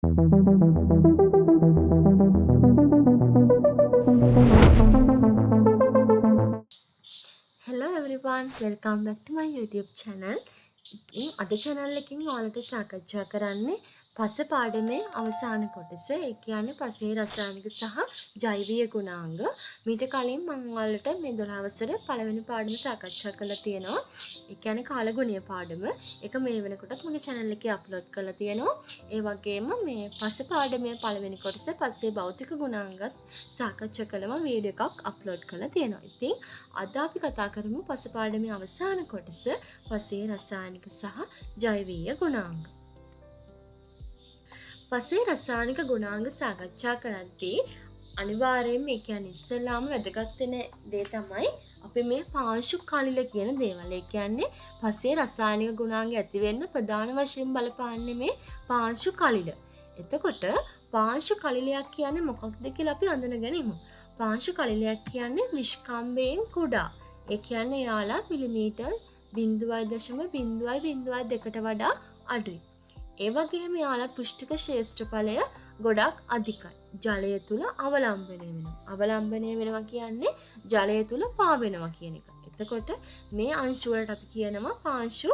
Hello everyone, welcome back to my YouTube channel. ඉතින් අද channel එකකින් ඔයාලට සාකච්ඡා කරන්නේ පස පාඩමේ අවසාන කොටස. ඒ කියන්නේ පසේ රසායනික සහ ජෛවීය ගුණාංග. මීට කලින් මම ඔයාලට මේ 12 වසර පළවෙනි පාඩම සාකච්ඡා කරලා තියෙනවා. ඒ කියන්නේ කාලගුණීය පාඩම. ඒක මේ වෙනකොටත් මගේ channel එකේ අප්ලෝඩ් කරලා තියෙනවා. ඒ වගේම මේ පස පාඩමේ පළවෙනි කොටස පස්සේ භෞතික ගුණාංගත් සාකච්ඡා කළම වීඩියෝ එකක් අප්ලෝඩ් කරලා තියෙනවා. ඉතින් අද අපි කතා කරමු පස පාඩමේ අවසාන කොටස පසේ රසායනික සහ ජෛවීය ගුණාංග. පසේ රසායනික ගුණාංග සාකච්ඡා කරද්දී අනිවාර්යයෙන්ම ඒ කියන්නේ ඉස්සෙල්ලාම වැදගත් වෙන දේ තමයි අපි මේ පාංශු කලිල කියන දේවල්. ඒ කියන්නේ පසේ රසායනික ගුණාංග ඇති වෙන්න ප්‍රධාන වශයෙන් බලපාන්නේ මේ පාංශු කලිල. එතකොට පාංශු කලිලයක් කියන්නේ මොකක්ද කියලා අපි අඳුනගනිමු. පාංශු කලිලයක් කියන්නේ නිෂ්කම්භයෙන් කුඩා. ඒ කියන්නේ යාලා මිලිමීටර් 0.002ට වඩා අඩුයි. ඒ වගේම යාලා පුෂ්ටික ශ්‍රේෂ්ඨඵලය ගොඩක් අධිකයි. ජලය තුල අවලම්බනය වෙනවා. අවලම්බනය වෙනවා කියන්නේ ජලය තුල පාවෙනවා කියන එක. එතකොට මේ අංශු වලට අපි කියනවා පාංශු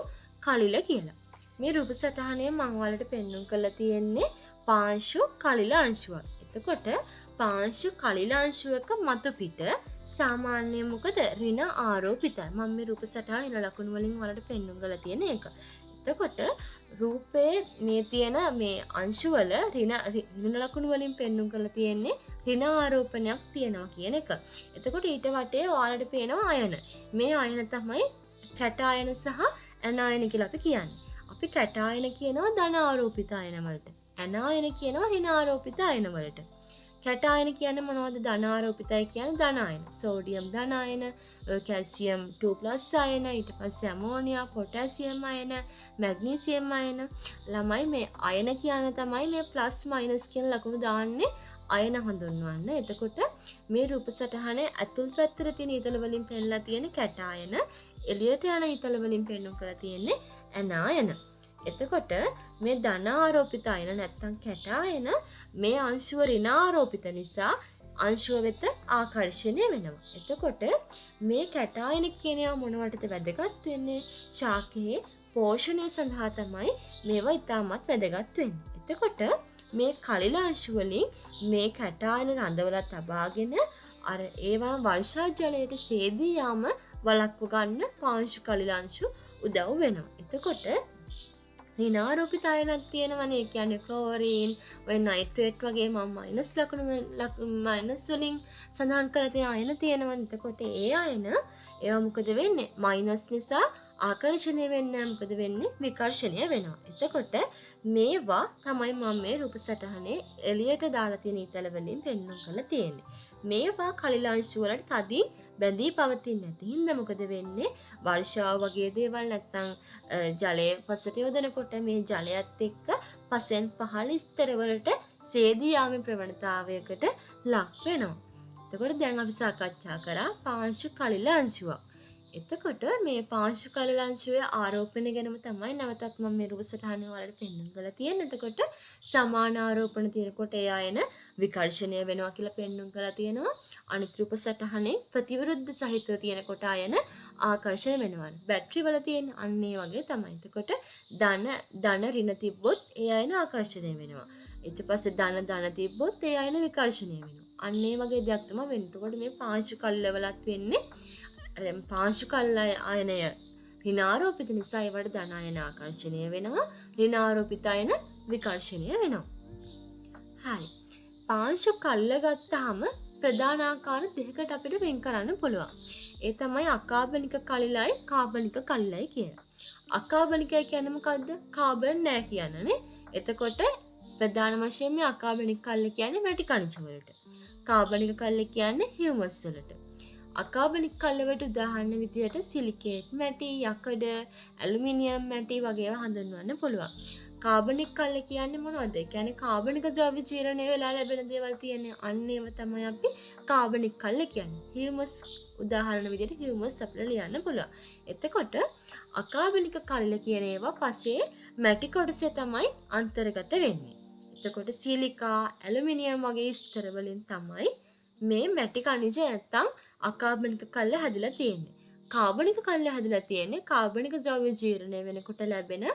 කලිල කියලා. මේ රූප සටහනේ මම ඔයාලට පෙන්වන්න කරලා තියෙන්නේ පාංශු කලිල අංශුවක්. එතකොට පාංශු කලිල අංශුවක මතු පිට සාමාන්‍යයෙන් මොකද ඍණ ආරෝපිතයි. මම මේ රූප සටහන ඉන ලකුණු වලින් වලට පෙන්වන්න කරලා තියෙන එක. එතකොට රූපයේ මේ තියෙන මේ අංශු වල ඍණ ලකුණු වලින් පෙන්වන්න කරලා තියෙන්නේ ඍණ ආරෝපණයක් තියෙනවා කියන එක. එතකොට ඊට වටේ ඔයාලට පේනවා අයන. මේ අයන තමයි කැටායන සහ ඇනායන කියලා අපි කියන්නේ. අපි කැටායන කියනවා ධන ආරෝපිත අයන වලට. ඇනායන කියනවා ඍණ ආරෝපිත අයන වලට. කැටායන කියන්නේ මොනවද? ධනාරෝපිතයි කියන්නේ ධන අයන. සෝඩියම් ධන අයන, කැල්සියම් 2+ අයන, ඊට පස්සේ ඇමෝනියා, පොටෑසියම් අයන, මැග්නීසියම් අයන. ළමයි මේ අයන කියන තමයි මේ ප්ලස් මයිනස් කියන ලකුණු දාන්නේ අයන හඳුන්වන්න. එතකොට මේ රූප සටහනේ ඇතුල් පැත්තට තියෙන ඊතල වලින් පෙන්නලා තියෙන කැටායන, එළියට යන ඊතල වලින් පෙන්වන්න කරලා තියෙන්නේ ඇනායන. එතකොට මේ ධන ආරෝපිත අයන නැත්තම් කැටායන මේ අංශුව ඍණ ආරෝපිත නිසා අංශුව වෙත ආකර්ෂණය වෙනවා. එතකොට මේ කැටායන කියන ඒවා මොනවටද වැදගත් වෙන්නේ? ශාකයේ පෝෂණය සඳහා තමයි මේවා ඉතාමත් වැදගත් වෙන්නේ. එතකොට මේ කලිල අංශු වලින් මේ කැටායන රඳවලා තබාගෙන අර ඒවා වර්ෂා ජලයට සේදී යාම වළක්ව ගන්න පාංශු කලිල අංශු උදව් වෙනවා. එතකොට ඍණාරෝපිත අයනක් තියෙනවනේ. ඒ කියන්නේ ක්ලෝරින්, ඔය නයිට්‍රේට් වගේ මම මයිනස් වලින් සඳහන් කරලා තියෙන අයන තියෙනවනේ. එතකොට ඒ අයන ඒවා මොකද වෙන්නේ? මයිනස් නිසා ආකර්ෂණය වෙන්නේ මොකද වෙන්නේ? විකර්ෂණය වෙනවා. එතකොට මේවා තමයි මම මේ රූප සටහනේ එළියට දාලා තියෙන ඊතල වලින් පෙන්වන්න කරලා තියෙන්නේ. මේවා කලිල අංශු වලට තදින් බැඳී පවතින්නේ නැති හින්දා මොකද වෙන්නේ? වර්ෂාව වගේ දේවල් නැත්තම් ජලය පසට යොදනකොට මේ ජලයත් එක්ක පසෙන් පහළ ස්තර වලට සේදී යාමේ ප්‍රවණතාවයකට ලක් වෙනවා. එතකොට දැන් අපි සාකච්ඡා කරා පාංශු කලිල අංශුවක්. එතකොට මේ පාංශු කලිල අංශුවේ ආරෝපණය ගැනම තමයි නැවතත් මම මේ රූප සටහනේ වලට පෙන්වන්න කරලා තියෙන්නේ. එතකොට සමාන ආරෝපණ තියෙනකොට ඒ අයන විකර්ෂණය වෙනවා කියලා පෙන්වන්න කරලා තියෙනවා. අනිත් රූප සටහනේ ප්‍රතිවිරුද්ධ සහිතව තියෙනකොට අයන ආකර්ෂණය වෙනවා. බැටරි වල තියෙන අන්න ඒ වගේ තමයි. එතකොට ධන ඍණ තිබ්බොත් ඒ අයන ආකර්ෂණය වෙනවා. ඊට පස්සේ ධන තිබ්බොත් ඒ අයන විකර්ෂණය වෙනවා. අන්න ඒ වගේ දෙයක් තමයි වෙන්නේ. එතකොට මේ පාංශු කලිල වලත් වෙන්නේ පාංශු කලිල අයනය ඍණාරෝපිත නිසා ඒවට ධන අයන ආකර්ෂණය වෙනවා. ඍණාරෝපිත අයන විකර්ෂණය වෙනවා. හරි. පාංශු කලිල ගත්තාම ප්‍රධාන ආකාර දෙකකට අපිට වෙන් කරන්න පුළුවන්. ඒ තමයි අකාබනික කලිලයි කාබනික කලිලයි කියලා. අකාබනිකයි කියන්නේ මොකද්ද? කාබන් නැහැ කියන්නනේ. එතකොට ප්‍රධාන වශයෙන් මේ අකාබනික කලිල කියන්නේ මැටි කණිජ වලට. කාබනික කලිල කියන්නේ හියුමස් වලට. අකාබනික කලිල වලට උදාහරණ විදියට සිලිකේට් මැටි, යකඩ, ඇලුමිනියම් මැටි වගේ ඒවා හඳුන්වන්න පුළුවන්. කාබනික කලිල කියන්නේ මොනවද? ඒ කියන්නේ කාබනික ද්‍රව්‍ය ජීර්ණය වෙලා ලැබෙන දේවල් තියෙන්නේ. අන්න ඒව තමයි අපි කාබනික කලිල කියන්නේ. හියුමස් උදාහරණ විදියට හියුමස් අපිට ලියන්න පුළුවන්. එතකොට අකාබනික කලිල කියන ඒවා පස්සේ මැටි කොටසේ තමයි අන්තර්ගත වෙන්නේ. එතකොට සිලිකා, ඇලුමිනියම් වගේ ස්තර වලින් තමයි මේ මැටි කණිජ නැත්තම් අකාබනික කල්ල හැදිලා තියෙන්නේ. කාබනික කල්ල හැදිලා තියෙන්නේ කාබනික ද්‍රව්‍ය ජීර්ණය වෙනකොට ලැබෙන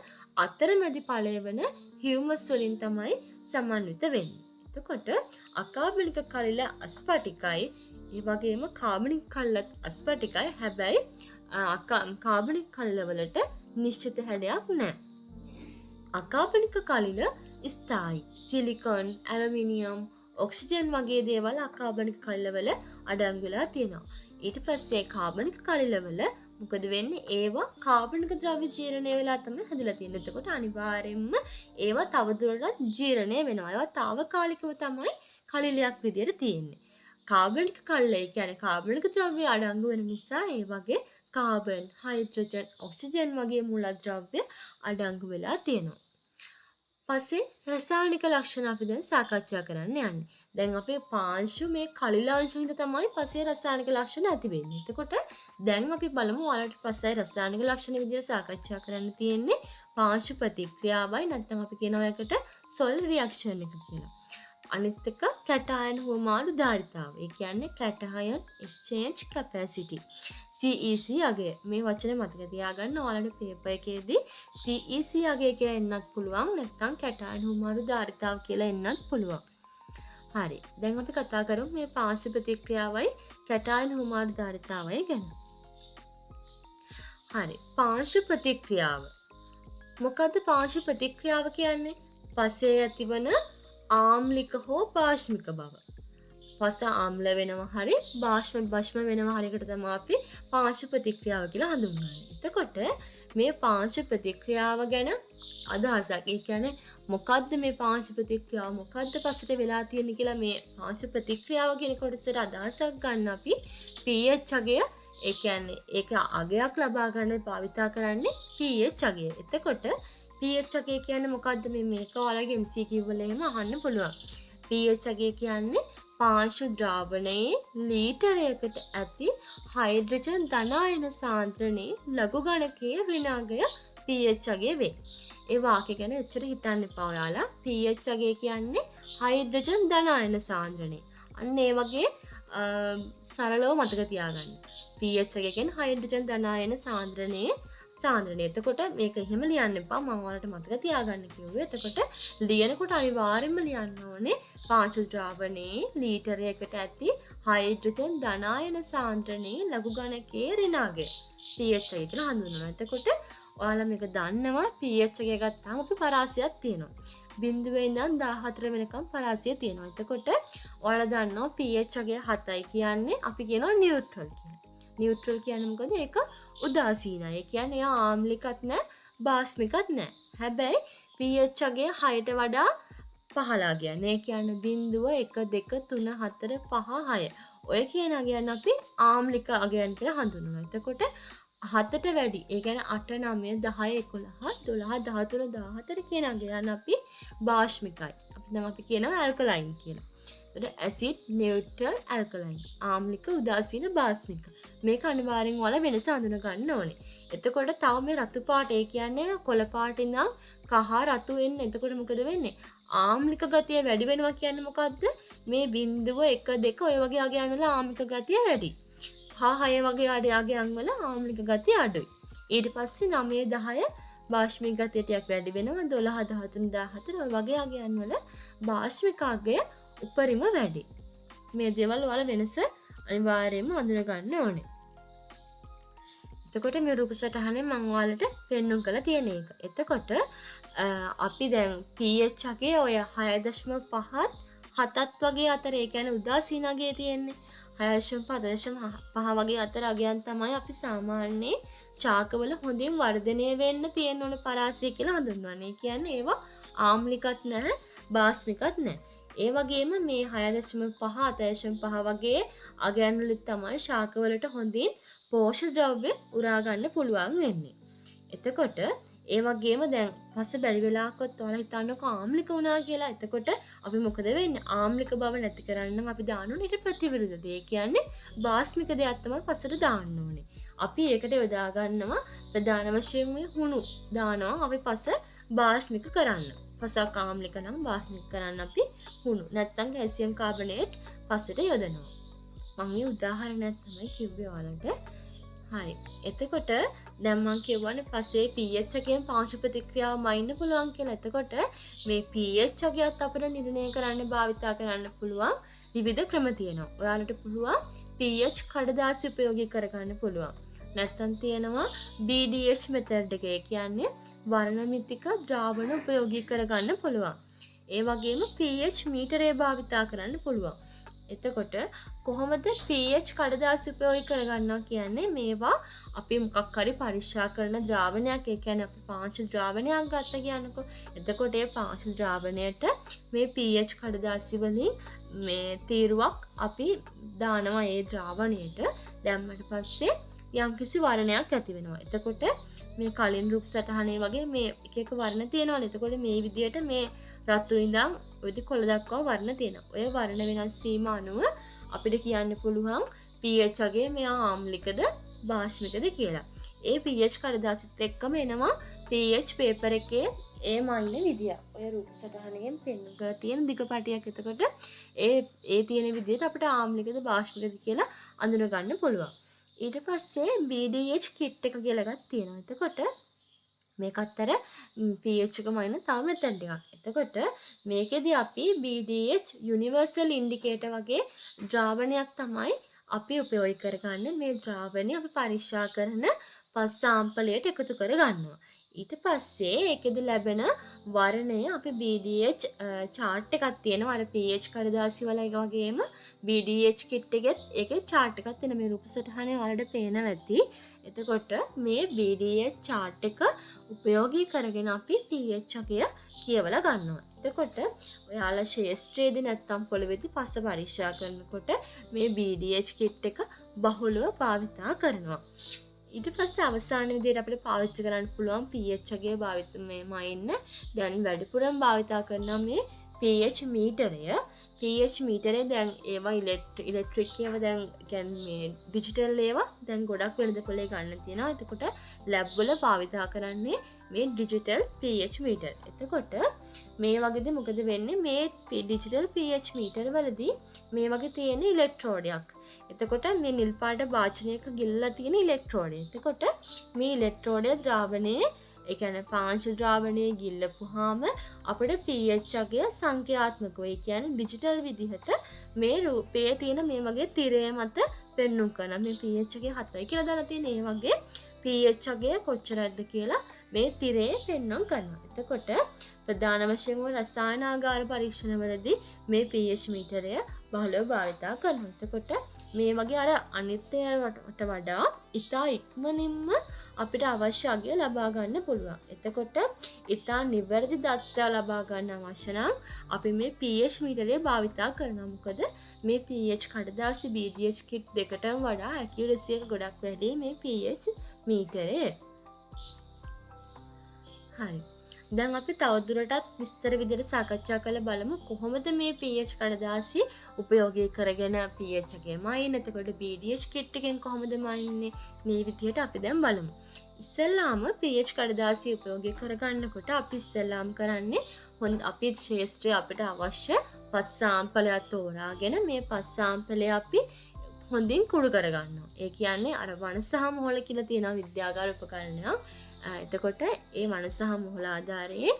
අතරමැදි ඵලය වෙන හියුමස් වලින් තමයි සමන්විත වෙන්නේ. එතකොට අකාබනික කල්ල අස්පටිකයි, ඒ වගේම කාබනික කල්ලත් අස්පටිකයි. හැබැයි කාබනික කල්ල වලට නිශ්චිත හැඩයක් නැහැ. අකාබනික කලිල ස්ථායි. සිලිකෝන්, ඇලුමිනියම්, ඔක්සිජන් වගේ දේවල් අකාබනික කලිලවල අඩංගු වෙලා තියෙනවා. ඊට පස්සේ කාබනික කලිලවල මොකද වෙන්නේ? ඒවා කාබනික ද්‍රව්‍ය ජීර්ණය වෙලා තමයි හැදලා තියෙන්නේ. එතකොට අනිවාර්යයෙන්ම ඒවා තවදුරටත් ජීර්ණය වෙනවා. ඒවා తాවකාලිකව තමයි කලිලයක් විදියට තියෙන්නේ. කාබනික කල්ල කියන්නේ කාබනික ද්‍රව්‍ය අඩංගු වෙන නිසා ඒ වගේ කාබන්, හයිඩ්‍රජන්, ඔක්සිජන් වගේ මූලද්‍රව්‍ය අඩංගු වෙලා තියෙනවා. පස්සේ රසායනික ලක්ෂණ අපි දැන් සාකච්ඡා කරන්න යන්නේ. දැන් අපේ පාංශු මේ කලිලාංශ හින්දා තමයි පස්සේ රසායනික ලක්ෂණ ඇති වෙන්නේ. එතකොට දැන් අපි බලමු ඔයාලට පස්සේ රසායනික ලක්ෂණ විදිහට සාකච්ඡා කරන්න තියෙන්නේ පාංශු ප්‍රතික්‍රියාවයි නැත්නම් අපි කියනවා එකට සොල් රියැක්ෂන් එක කියලා. අනිත් එක කැටයන් හුවමාරු ධාරිතාව. ඒ කියන්නේ කැටයන් එක්ස්චේන්ජ් කැපැසිටි. CEC අගය. මේ වචනේ මතක තියාගන්න. ඔයාලට පේපර් එකේදී CEC අගය කියලා එන්නත් පුළුවන්. නැත්නම් කැටයන් හුවමාරු ධාරිතාව කියලා එන්නත් පුළුවන්. හරි. දැන් අපි කතා කරමු මේ පාංශු ප්‍රතික්‍රියාවයි කැටයන් හුවමාරු ධාරිතාවයි ගැන. හරි. පාංශු ප්‍රතික්‍රියාව. මොකද්ද පාංශු ප්‍රතික්‍රියාව කියන්නේ? පසේ ඇතිවන ආම්ලික හෝ බාෂ්මික බව. පස ආම්ල වෙනවා හරි බාෂ්ම වෙනවා හරියකට තමයි අපි පාංශු ප්‍රතික්‍රියාව කියලා හඳුන්වන්නේ. එතකොට මේ පාංශු ප්‍රතික්‍රියාව ගැන අදහසක්. ඒ කියන්නේ මොකද්ද මේ පාංශු ප්‍රතික්‍රියාව? මොකද්ද පසට වෙලා තියෙන්නේ කියලා මේ පාංශු ප්‍රතික්‍රියාව කියන කොටසට අදහසක් ගන්න අපි pH අගය, ඒ කියන්නේ ඒක අගයක් ලබා ගන්න භාවිතා කරන්නේ pH අගය. එතකොට pH අගය කියන්නේ මොකද්ද? මේක ඔයාලගේ MCQ වල එහෙම අහන්න පුළුවන්. pH අගය කියන්නේ පාංශු ද්‍රාවණයේ ලීටරයකට ඇති හයිඩ්‍රජන් ධනායන සාන්ද්‍රණයේ ලඝු ගණකයේ ඍණාගය pH අගය වේ. ඒ වාක්‍ය ගැන එච්චර හිතන්න එපා ඔයාලා. pH අගය කියන්නේ හයිඩ්‍රජන් ධනායන සාන්ද්‍රණය. අන්න ඒ වගේ සරලව මතක තියාගන්න. pH අගය කියන්නේ හයිඩ්‍රජන් ධනායන සාන්ද්‍රණයේ සාන්ද්‍රණය. එතකොට මේක එහෙම ලියන්න එපා. මම ඔයාලට මතක තියාගන්න කිව්වේ. එතකොට ලියනකොට අනිවාර්යයෙන්ම ලියන්න ඕනේ පාංශු ද්‍රාවණයේ ලීටරයකට ඇති හයිඩ්‍රජන් ධනායන සාන්ද්‍රණයේ ලඝු ගණකයේ ඍණාගය pH අගය කියලා හඳුන්වනවා. එතකොට ඔයාලා මේක දන්නවා pH අගය ගත්තාම අපි පරාසයක් තියෙනවා. 0 ඉඳන් 14 වෙනකම් පරාසය තියෙනවා. එතකොට ඔයාලා දන්නවා pH අගය 7යි කියන්නේ අපි කියනවා නියුට්‍රල් කියලා. නියුට්‍රල් කියන්නේ මොකද? ඒක උදාසීනයි. ඒ කියන්නේ එයා ආම්ලිකත් නැහැ, බාස්මිකත් නැහැ. හැබැයි pH අගය 6ට වඩා පහළා කියන්නේ. ඒ කියන්නේ 0, 1, 2, 3, 4, 5, 6. ඔය කියන අගයන් අපි ආම්ලික අගයන් කියලා හඳුන්වනවා. එතකොට 7ට වැඩි. ඒ කියන්නේ 8, 9, 10, 11, 12, 13, 14 කියන අගයන් අපි බාෂ්මිකයි. අපි කියනවා ඇල්කලයින් කියලා. එතකොට ඇසිඩ්, නියුට්‍රල්, ඇල්කලයින්. ආම්ලික, උදාසීන, බාස්මික. මේක අනිවාර්යෙන් වල වෙනස හඳුන ගන්න ඕනේ. එතකොට තව මේ රතු පාට, ඒ කියන්නේ කොළ පාට ඉඳන් කහ රතු වෙන්නේ. එතකොට මොකද වෙන්නේ? ආම්ලික ගතිය වැඩි වෙනවා කියන්නේ මොකද්ද? මේ 0, 1, 2 ඔය වගේ අගයන් වල ආම්ලික ගතිය වැඩි. 5, 6 වගේ අගයන් වල ආම්ලික ගතිය අඩුයි. ඊට පස්සේ 9, 10 බාෂ්මික ගතිය ටිකක් වැඩි වෙනවා. 12, 13, 14 ඔය වගේ අගයන් වල බාෂ්මික අගය උපරිම වැඩි. මේ දේවල් වල වෙනස අනිවාර්යයෙන්ම හඳුන ගන්න ඕනේ. එතකොට මේ රූප සටහනේ මම ඔයාලට පෙන්වන්න කළ තියෙන එක. එතකොට අපි දැන් pH අගේ ඔය 6.5ත් 7ත් වගේ අතර, ඒ කියන්නේ උදාසීන අගය තියෙන්නේ 6.5 වගේ අතර අගයන් තමයි අපි සාමාන්‍යයෙන් ශාකවල හොඳින් වර්ධනය වෙන්න තියෙන ඕන පරාසය කියලා හඳුන්වන්නේ. ඒ කියන්නේ ඒවා ආම්ලිකත් නැහැ, බාස්මිකත් නැහැ. ඒ වගේම මේ 6.5 7.5 වගේ අගයන් වලින් තමයි ශාකවලට හොඳින් පෝෂක ද්‍රව්‍ය උරා ගන්න පුළුවන් වෙන්නේ. එතකොට ඒ වගේම දැන් පස්සේ බැරි වෙලාවකත් ඔයාලා හිතන්නකෝ ආම්ලික වුණා කියලා. එතකොට අපි මොකද වෙන්නේ? ආම්ලික බව නැති කරන්න අපි දාන්න ඕනේ ඊට ප්‍රතිවිරුද්ධ දේ. ඒ කියන්නේ බාස්මික දෙයක් තමයි පස්සට දාන්න ඕනේ. අපි ඒකට යොදා ගන්නවා ප්‍රධාන වශයෙන් මේ හුණු දානවා අපි පස්ස බාස්මික කරන්න. පසක් ආම්ලික නම් බාස්මික කරන්න අපි හුණු නැත්තම් කැල්සියම් කාබනේට් පසට යොදනවා. මම මේ උදාහරණයක් තමයි කිව්වේ ඔයාලට. හරි. එතකොට දැන් මම කියවනේ පස්සේ pH එකෙන් පාංශු ප්‍රතික්‍රියාව මයින්න පුළුවන් කියලා. එතකොට මේ pH එකත් අපිට නිර්ණය කරන්න භාවිතා කරන්න පුළුවන් විවිධ ක්‍රම තියෙනවා. ඔයාලට පුළුවන් pH කඩදාසි උපයෝගී කරගන්න පුළුවන්. නැත්තම් තියෙනවා BDH මෙතඩ් එක. ඒ කියන්නේ වර්ණමිතික ද්‍රාවණ උපයෝගී කරගන්න පුළුවන්. ඒ වගේම pH මීටරය භාවිතා කරන්න පුළුවන්. එතකොට කොහොමද pH කඩදාසි උපයෝගී කරගන්නවා කියන්නේ මේවා අපි මොකක් හරි පරික්ෂා කරන ද්‍රාවණයක්. ඒ කියන්නේ අපි පාංශු ද්‍රාවණයක් ගත්ත කියනකො. එතකොට ඒ පාංශු ද්‍රාවණයට මේ pH කඩදාසි වලින් මේ තීරුවක් අපි දානවා ඒ ද්‍රාවණයට. දැම්මට පස්සේ යම්කිසි වර්ණයක් ඇති වෙනවා. එතකොට මේ කලින් රූප සටහනේ වගේ මේ එක එක වර්ණ තියෙනවනේ. එතකොට මේ විදියට මේ රතු ඉඳන් ඔය කොළ දක්වා වර්ණ තියෙනවා. ඔය වර්ණ වෙනස් වීම අනුව අපිට කියන්න පුළුවන් pH අගේ මෙයා ආම්ලිකද බාෂ්මිකද කියලා. ඒ pH කඩදාසිත් එක්කම එනවා pH පේපර් එකේ ඒ මයින්න විදිය. ඔය රූප සටහනකින් පෙන්වලා තියෙන දිගපටියක්. එතකොට ඒ තියෙන විදියට අපිට ආම්ලිකද බාෂ්මිකද කියලා අඳුන ගන්න පුළුවන්. ඊට පස්සේ BDH කිට් එක කියලා එකක් තියෙනවා. එතකොට මේකත් අර pH එක මයින්න තව මෙතඩ් එකක්. එතකොට මේකෙදි අපි BDH යුනිවර්සල් ඉන්ඩිකේටර් වගේ ද්‍රාවණයක් තමයි අපි උපයෝගී කරගන්නේ. මේ ද්‍රාවණය අපි පරීක්ෂා කරන පස් සාම්පලයට එකතු කරගන්නවා. ඊට පස්සේ ඒකෙදි ලැබෙන වර්ණය අපි BDH chart එකක් තියෙනවා. අර pH කඩදාසි වල එක වගේම BDH kit එකෙත් ඒකේ chart එකක් තියෙන මේ රූප සටහනේ වලට පේනවා ඇති. එතකොට මේ BDH chart එක උපයෝගී කරගෙන අපි pH අගය කියවලා ගන්නවා. එතකොට ඔයාලා ශේෂ්ත්‍රයේදී නැත්තම් පොළවේදී පස පරීක්ෂා කරනකොට මේ BDH kit එක බහුලව භාවිතා කරනවා. ඊට පස්සේ අවසාන විදිහට අපිට පාවිච්චි කරන්න පුළුවන් pH අගය භාවිත මේ මයින්න දැන් වැඩිපුරම භාවිතා කරන මේ pH මීටරය. pH මීටරේ දැන් ඒවා ඉලෙක්ට්‍රික් ඒවා දැන් කියන්නේ ඩිජිටල් ඒවා දැන් ගොඩක් වෙළඳපොලේ ගන්න තියෙනවා. එතකොට ලැබ් වල භාවිතා කරන්නේ මේ ඩිජිටල් pH මීටර්. එතකොට මේ වගේදී මොකද වෙන්නේ මේ ඩිජිටල් pH මීටර් වලදී මේ වගේ තියෙන ඉලෙක්ට්‍රෝඩයක්. එතකොට මේ නිල් පාට වාචනයක ගිල්ලලා තියෙන ඉලෙක්ට්‍රෝඩය. එතකොට මේ ඉලෙක්ට්‍රෝඩය ද්‍රාවණයේ ඒ කියන්නේ පාංශු ද්‍රාවණයේ ගිල්ලපුවාම අපිට pH අගය සංඛ්‍යාත්මකව ඒ කියන්නේ ඩිජිටල් විදිහට මේ රූපයේ තියෙන මේ වගේ තිරය මත පෙන්වුම් කරනවා. මේ pH අගය 7යි කියලා දාලා තියෙන ඒ වගේ pH අගය කොච්චරද කියලා මේ තිරේ පෙන්වුම් කරනවා. එතකොට ප්‍රධාන වශයෙන්ම රසායනාගාර පරීක්ෂණවලදී මේ pH මීටරය බහුලව භාවිතා කරනවා. එතකොට මේ වගේ අර අනිත් ඒවාට වඩා ඉතා ඉක්මනින්ම අපිට අවශ්‍ය අගය ලබා ගන්න පුළුවන්. එතකොට ඉතා නිවැරදි දත්ත ලබා ගන්න අවශ්‍ය නම් අපි මේ pH මීටරය භාවිතා කරනවා. මොකද මේ pH කඩදාසි BDH කිට් දෙකටම වඩා ඇකියුරසි එක ගොඩක් වැඩි මේ pH මීටරේ. හරි. දැන් අපි තවදුරටත් විස්තර විදිහට සාකච්ඡා කරලා බලමු කොහොමද මේ pH කඩදාසි උපයෝගී කරගෙන pH එකේ මයින්. එතකොට BDH කිට් එකෙන් කොහොමද මයින්නේ මේ විදිහට අපි දැන් බලමු. ඉස්සෙල්ලාම pH කඩදාසි උපයෝගී කරගන්නකොට අපි ඉස්සෙල්ලාම කරන්නේ අපි ශේෂ්ත්‍රය අපිට අවශ්‍ය පස් සාම්පලයක් තෝරාගෙන මේ පස් සාම්පලය අපි හොඳින් කුඩු කරගන්නවා. ඒ කියන්නේ අර වන සහ මොහොල කියලා තියෙන විද්‍යාගාර උපකරණයක්. එතකොට ඒ වන සහ මොහොල ආධාරයෙන්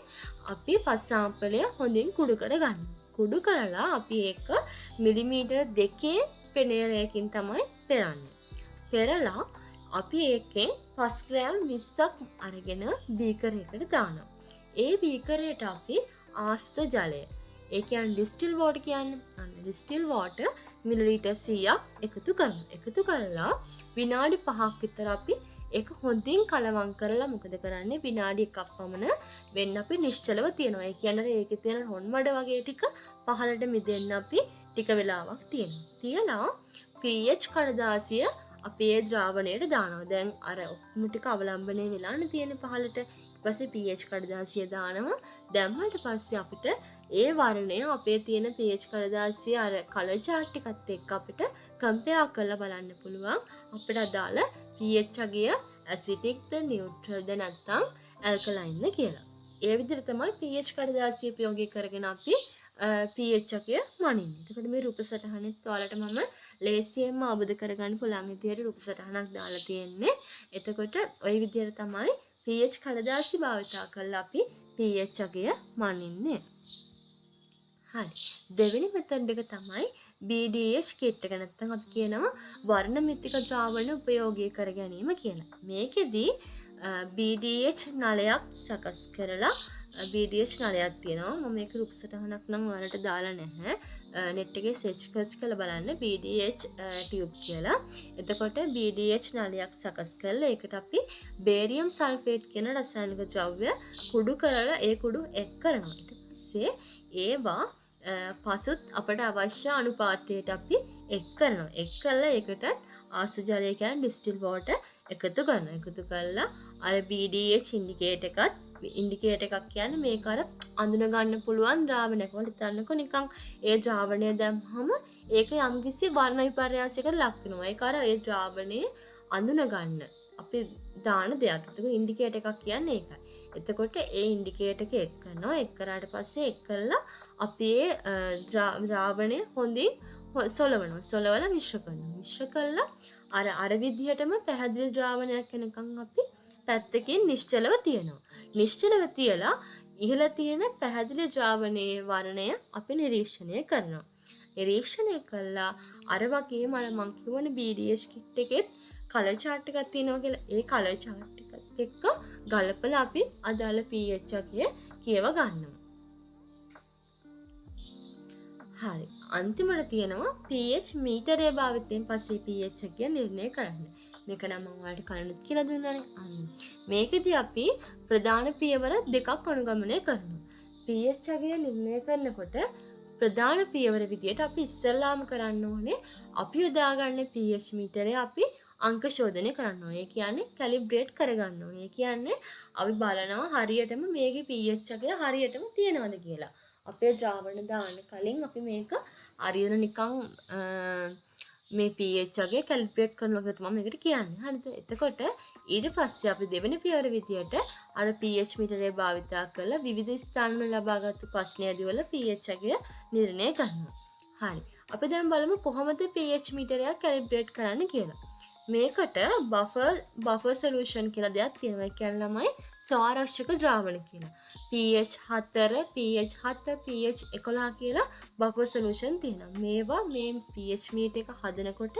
අපි පස් සාම්පලය හොඳින් කුඩු කරගන්නවා. කුඩු කරලා අපි ඒක මිලිමීටර 2 පෙනයරයකින් තමයි පෙරන්නේ. පෙරලා අපි ඒකෙන් 5 ග්‍රෑම් 20ක් අරගෙන බීකරයකට දානවා. ඒ බීකරයට අපි ආස්ත ජලය ඒ කියන්නේ ඩිස්ටිල් වෝටර් කියන්නේ ඩිස්ටිල් වෝටර් මිලිලීටර් 100ක් එකතු කරනවා. එකතු කරලා විනාඩි 5ක් විතර අපි ඒක හොඳින් කලවම් කරලා මොකද කරන්නේ විනාඩි 1ක් පමණ වෙන්න අපි නිශ්චලව තියනවා. ඒ කියන්නේ ඒකේ තියෙන රොන් මඩ වගේ ටික පහළට මිදෙන්න අපි ටික වෙලාවක් තියනවා. තියලා pH කඩදාසිය අපි ඒ ද්‍රාවණයට දානවා. දැන් අර ඔක්කොම ටික අවලම්බනය වෙලානේ තියෙන පහළට. ඊට පස්සේ pH කඩදාසිය දානවා. දැම්මට පස්සේ අපිට ඒ වර්ණය අපේ තියෙන pH කඩදාසිය අර කලර් chart එකත් එක්ක අපිට කම්පෙයාර් කරලා බලන්න පුළුවන්. අපිට අදාළ pH අගය ඇසිඩික්ද නියුට්‍රල්ද නැත්නම් ඇල්කලයින්ද කියලා. ඒ විදිහට තමයි pH කඩදාසිය ප්‍රයෝගය කරගෙන අපි pH එකය මනින්නේ. එතකොට මේ රූප සටහනෙත් ඔයාලට මම ලේසියෙන්ම අවබෝධ කරගන්න පුළුවන් විදිහට රූප සටහනක් දාලා තියෙන්නේ. එතකොට ওই විදිහට තමයි pH කඩදාසි භාවිතා කරලා අපි pH එකය මනින්නේ. හරි. දෙවෙනි මෙතඩ් එක තමයි BDH කිට් එක. නැත්නම් අපි කියනවා වර්ණ මිතික ද්‍රාවණ උපයෝගී කර ගැනීම කියලා. මේකෙදි BDH නලයක් සකස් කරලා BDH නලයක් තියෙනවා. මම මේක රූප සටහනක් නම් ඔයාලට දාලා නැහැ. net එකේ search කරලා බලන්න BDH tube කියලා. එතකොට BDH නලයක් සකස් කරලා ඒකට අපි බේරියම් සල්ෆේට් කියන රසායනික ද්‍රව්‍ය කුඩු කරලා ඒ කුඩු එක් කරනවා. ඊට පස්සේ ඒවා පසුත් අපට අවශ්‍ය අනුපාතයට අපි එක් කරනවා. එක් කළා ඒකට ආසු ජලය කියන්නේ ඩිස්ටිල් වෝටර් එකතු කරනවා. එකතු කළා අර BDH ඉන්ඩිකේටර් එකක් කියන්නේ මේක අර අඳුන ගන්න පුළුවන් ද්‍රාවණයක්. වල හිතන්නකො නිකන් ඒ ද්‍රාවණය දැම්මම ඒක යම්කිසි වර්ණ විපර්යාසයකට ලක් වෙනවා. ඒක අර ඒ ද්‍රාවණය අඳුන ගන්න අපි දාන දෙයක්. ඒක ඉන්ඩිකේටර් එකක් කියන්නේ ඒකයි. එතකොට ඒ ඉන්ඩිකේටර් එක එක් කරනවා. එක් කරාට පස්සේ එක් කළා අපි ඒ ද්‍රාවණය හොඳින් සොලවනවා. සොලවලා මිශ්‍ර කරනවා. මිශ්‍ර කළා අර විදිහටම පැහැදිලි ද්‍රාවණයක් වෙනකන් අපි පැත්තකින් නිශ්චලව තියනවා. නිශ්චලව තියලා ඉහළ තියෙන පැහැදිලි ද්‍රාවණයේ වර්ණය අපි නිරීක්ෂණය කරනවා. නිරීක්ෂණය කළා අර වගේම අර මං කියවනේ BDH කිට් එකෙත් කලර් chart එකක් තියෙනවා කියලා. ඒ කලර් chart එකත් එක්ක ගලපලා අපි අදාළ pH එකේ කියව ගන්නවා. හරි. අන්තිමට තියෙනවා pH මීටරය භාවිතයෙන් පස්සේ pH එක නිර්ණය කරන්න. මේක නම් මම ඔයාලට කලිනුත් කියලා දුන්නානේ. මේකෙදි අපි ප්‍රධාන පියවර දෙකක් අනුගමනය කරනවා. pH එක නිර්ණය කරනකොට ප්‍රධාන පියවර විදියට අපි ඉස්සෙල්ලාම කරන්න ඕනේ අපි යොදාගන්න pH මීටරය අපි අංක ශෝධනය කරන්න ඕනේ. ඒ කියන්නේ කැලිබ්‍රේට් කරගන්න ඕනේ. ඒ කියන්නේ අපි බලනවා හරියටම මේකේ pH එක හරියටම තියෙනවද කියලා. අපේ ද්‍රාවණ දාන්න කලින් අපි මේක හරියට නිකන් මේ pH එක කැලිබ්‍රේට් කරනවා කියලා තමයි මේකට කියන්නේ. හරිද? එතකොට ඊට පස්සේ අපි දෙවෙනි පියවර විදියට අර pH මීටරය භාවිතා කරලා විවිධ ස්ථානවල ලබාගත් ප්‍රශ්නයදී වල pH එක නිර්ණය කරනවා. හරි. අපි දැන් බලමු කොහොමද pH මීටරය කැලිබ්‍රේට් කරන්න කියලා. මේකට බෆර් සොලියුෂන් කියලා දෙයක් තියෙනවා. ඒ කියන්නේ ළමයි ස්වාරක්ෂක ද්‍රාවණ කියලා. pH 4, pH 7, pH 11 කියලා බෆර් සොලියුෂන් තියෙනවා. මේවා මේ pH මීටර් එක හදනකොට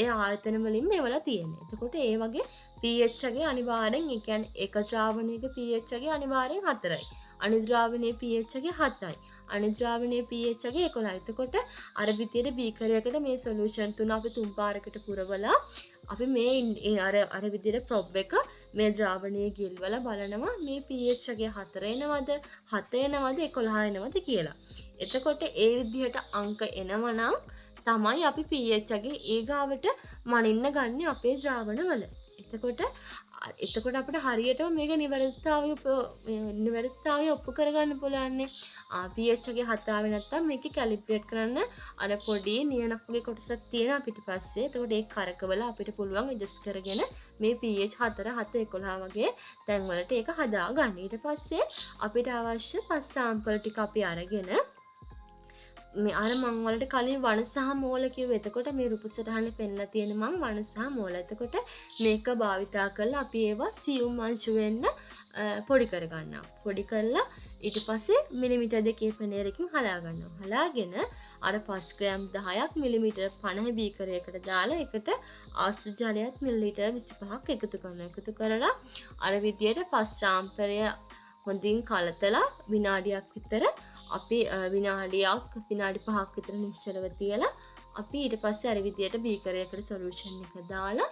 ඒ ආයතන වලින් මේවලා තියෙන්නේ. එතකොට ඒ වගේ pH එකේ අනිවාර්යෙන් ඒ කියන්නේ එක ද්‍රාවණයක pH එකේ අනිවාර්යෙන් 4යි. අනිත් ද්‍රාවණයේ pH එකේ 7යි. අනිත් ද්‍රාවණයේ pH එකේ 11යි. එතකොට අර විදියට බීකරයකට මේ සොලියුෂන් තුන අපි තුන් පාරකට පුරවලා අපි මේ අර විදියට ප්‍රොබ් එක මේ ද්‍රාවණයේ ගිල්වලා බලනවා මේ pH එකේ 4 එනවද 7 එනවද 11 එනවද කියලා. එතකොට ඒ විදිහට අංක එනවනම් තමයි අපි pH එකේ ඊගාවට මනින්න ගන්න අපේ ද්‍රාවණවල. එතකොට අපිට හරියටම මේක නිවැරදිතාවය ඔප්පු කරගන්න පුළුවන්නේ. pH එකේ 7 ආවේ නැත්නම් මේක කැලිබ්‍රේට් කරන්න අර පොඩි නියනක් වගේ කොටසක් තියෙනවා පිටිපස්සේ. එතකොට ඒක කරකවලා අපිට පුළුවන් ඇඩ්ජස්ට් කරගෙන මේ pH 4 7 11 වගේ තැන් වලට ඒක හදා ගන්න. ඊට පස්සේ අපිට අවශ්‍ය 5 සැම්පල් ටික අපි අරගෙන මේ අර මං වලට කලින් වන සහ මෝල කිව්වේ. එතකොට මේ රූප සටහනේ පෙන්නලා තියෙන මං වන සහ මෝල. එතකොට මේක භාවිතා කරලා අපි ඒවා සියුම් අංශු වෙන්න පොඩි කර ගන්නවා. පොඩි කරලා ඊට පස්සේ මිලිමීටර් දෙකේ පෙනේරකින් හලා ගන්නවා. හලාගෙන අර 5 ග්‍රෑම් 10ක් මිලිමීටර් 50 බීකරයකට දාලා එකට ආස්තු ජලයත් මිලිලීටර් 25ක් එකතු කරනවා. එකතු කරලා අර විදියට 5 සාම්පරය හොඳින් කලතලා විනාඩියක් විතර අපි විනාඩි 5ක් විතර නිශ්චලව තියලා අපි ඊට පස්සේ අර විදියට බීකරයකට සොලියුෂන් එක දාලා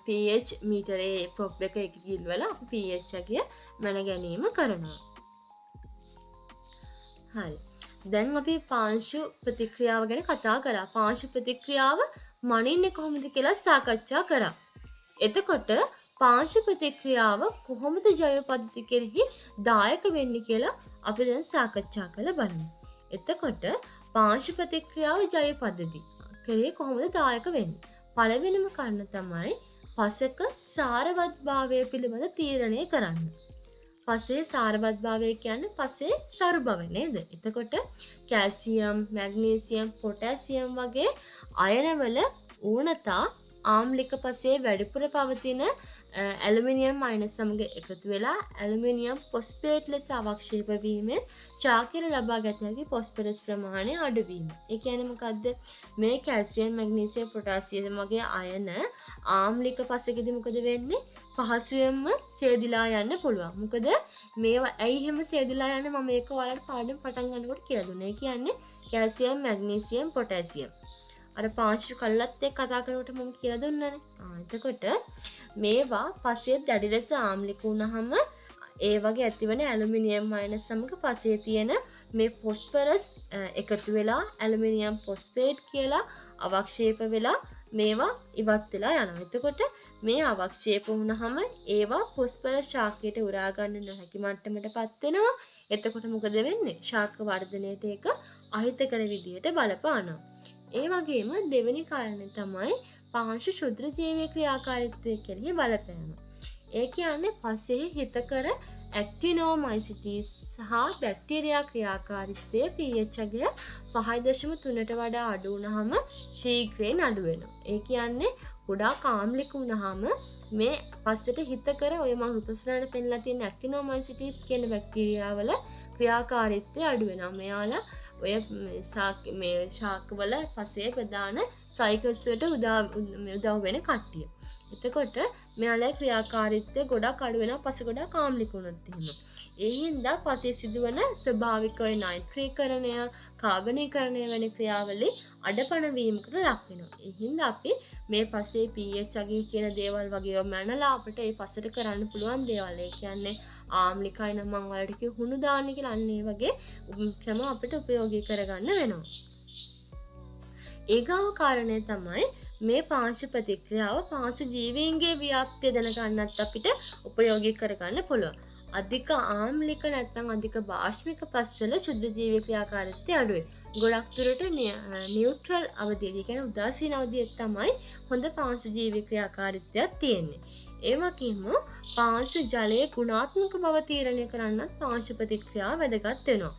pH මීටරේ ප්‍රොබ් එක ගිල්වලා අපි pH එක මැන ගැනීම කරනවා. හරි. දැන් අපි පාංශු ප්‍රතික්‍රියාව ගැන කතා කරා. පාංශු ප්‍රතික්‍රියාව මනින්නේ කොහොමද කියලා සාකච්ඡා කරා. එතකොට පාංශු ප්‍රතික්‍රියාව කොහොමද ජෛව පද්ධති කෙරෙහි දායක වෙන්නේ කියලා අපි දැන් සාකච්ඡා කරලා බලමු. එතකොට පාංශු ප්‍රතික්‍රියාව ජෛව පද්ධති කෙරෙහි කොහොමද දායක වෙන්නේ? පළවෙනිම කාරණා තමයි පසක සාරවත්භාවය පිළිබඳ තීරණය කරන්න. පසේ සාරවත්භාවය කියන්නේ පසේ සරු බව නේද? එතකොට කැල්සියම්, මැග්නීසියම්, පොටෑසියම් වගේ අයනවල ඌනතා ආම්ලික පසේ වැඩිපුර පවතින ඇලුමිනියම් අයන සමග එකතු වෙලා ඇලුමිනියම් ෆොස්ෆේට් ලෙස අවක්ෂේප වීමෙන් චාකිර ලබා ගත හැකි ෆොස්ෆරස් ප්‍රමාණය අඩු වීම. ඒ කියන්නේ මොකද්ද? මේ කැල්සියම්, මැග්නීසියම්, පොටෑසියම් වගේ අයන ආම්ලික පසෙකදී මොකද වෙන්නේ? පහසුවෙන්ම සේදිලා යන්න පුළුවන්. මොකද මේවා ඇයි එහෙම සේදිලා යන්නේ? මම ඒක ඔයාලට පාඩම් පටන් ගන්නකොට කියලා දුන්නා. ඒ කියන්නේ කැල්සියම්, මැග්නීසියම්, පොටෑසියම්. අර පාංශු කල්ලත් එක්ක කතා කරනකොට මම කියලා දුන්නානේ. එතකොට මේවා පසේ දැඩි ලෙස ආම්ලික වුණාම ඒ වගේ ඇතිවන ඇලුමිනියම් අයන සමග පසේ තියෙන මේ ෆොස්ෆරස් එකතු වෙලා ඇලුමිනියම් ෆොස්ෆේට් කියලා අවක්ෂේප වෙලා මේවා ඉවත් වෙලා යනවා. එතකොට මේ අවක්ෂේප වුණාම ඒවා ෆොස්ෆරස් ශාකයට උරා ගන්න නොහැකි මට්ටමටපත් වෙනවා. එතකොට මොකද වෙන්නේ? ශාක වර්ධනයට ඒක අහිතකර විදියට බලපානවා. ඒ වගේම දෙවෙනි කාරණය තමයි පාංශු ශුද්‍ර ජීවී ක්‍රියාකාරීත්වය කෙරෙහි බලපෑම. ඒ කියන්නේ පසේ හිතකර ඇක්ටිනෝමයිසිටිස් සහ බැක්ටීරියා ක්‍රියාකාරීත්වයේ pH අගය 5.3ට වඩා අඩු වුණාම ශීඝ්‍රයෙන් අඩු වෙනවා. ඒ කියන්නේ ගොඩාක් ආම්ලික වුණාම මේ පස්සට හිතකර ඔය මම උපසරණ පෙන්නලා තියෙන ඇක්ටිනෝමයිසිටිස් කියන බැක්ටීරියාවල ක්‍රියාකාරීත්වය අඩු වෙනවා. මෙයාලා ඔය මේ ශාකවල පසේ ප්‍රධාන සයිකල්ස් වලට උදව් වෙන කට්ටිය. එතකොට මෙයාලගේ ක්‍රියාකාරීත්වය ගොඩක් අඩු වෙනවා පස ගොඩක් ආම්ලික වුණොත් එහෙම. ඒ හින්දා පසේ සිදුවන ස්වභාවික නයිට්‍රීකරණය, කාබනීකරණය වැනි ක්‍රියාවලින් අඩපණ වීමකට ලක් වෙනවා. ඒ හින්දා අපි මේ පසේ pH අගය කියන දේවල් වගේ මැනලා අපිට ඒ පසට කරන්න පුළුවන් දේවල්. ඒ කියන්නේ ආම්ලිකයි නම් මම වලට කිව්ව හුණු දාන්න කියලා අන්න ඒ වගේ ක්‍රම අපිට ප්‍රයෝගී කරගන්න වෙනවා. ඒගාව කාරණය තමයි මේ පාංශු ප්‍රතික්‍රියාව පාංශු ජීවීන්ගේ ව්‍යාප්තිය දැනගන්නත් අපිට උපයෝගී කරගන්න පුළුවන්. අධික ආම්ලික නැත්නම් අධික බාෂ්මික පස්වල ශුද්ධ ජීවී ක්‍රියාකාරීත්වය අඩුයි. ගොඩක් දුරට නියුට්‍රල් අවධියේදී කියන්නේ උදාසීන අවධියේ තමයි හොඳ පාංශු ජීවී ක්‍රියාකාරීත්වයක් තියෙන්නේ. ඒ වගේම පාංශු ජලයේ ගුණාත්මක බව තීරණය කරන්නත් පාංශු ප්‍රතික්‍රියාව වැදගත් වෙනවා.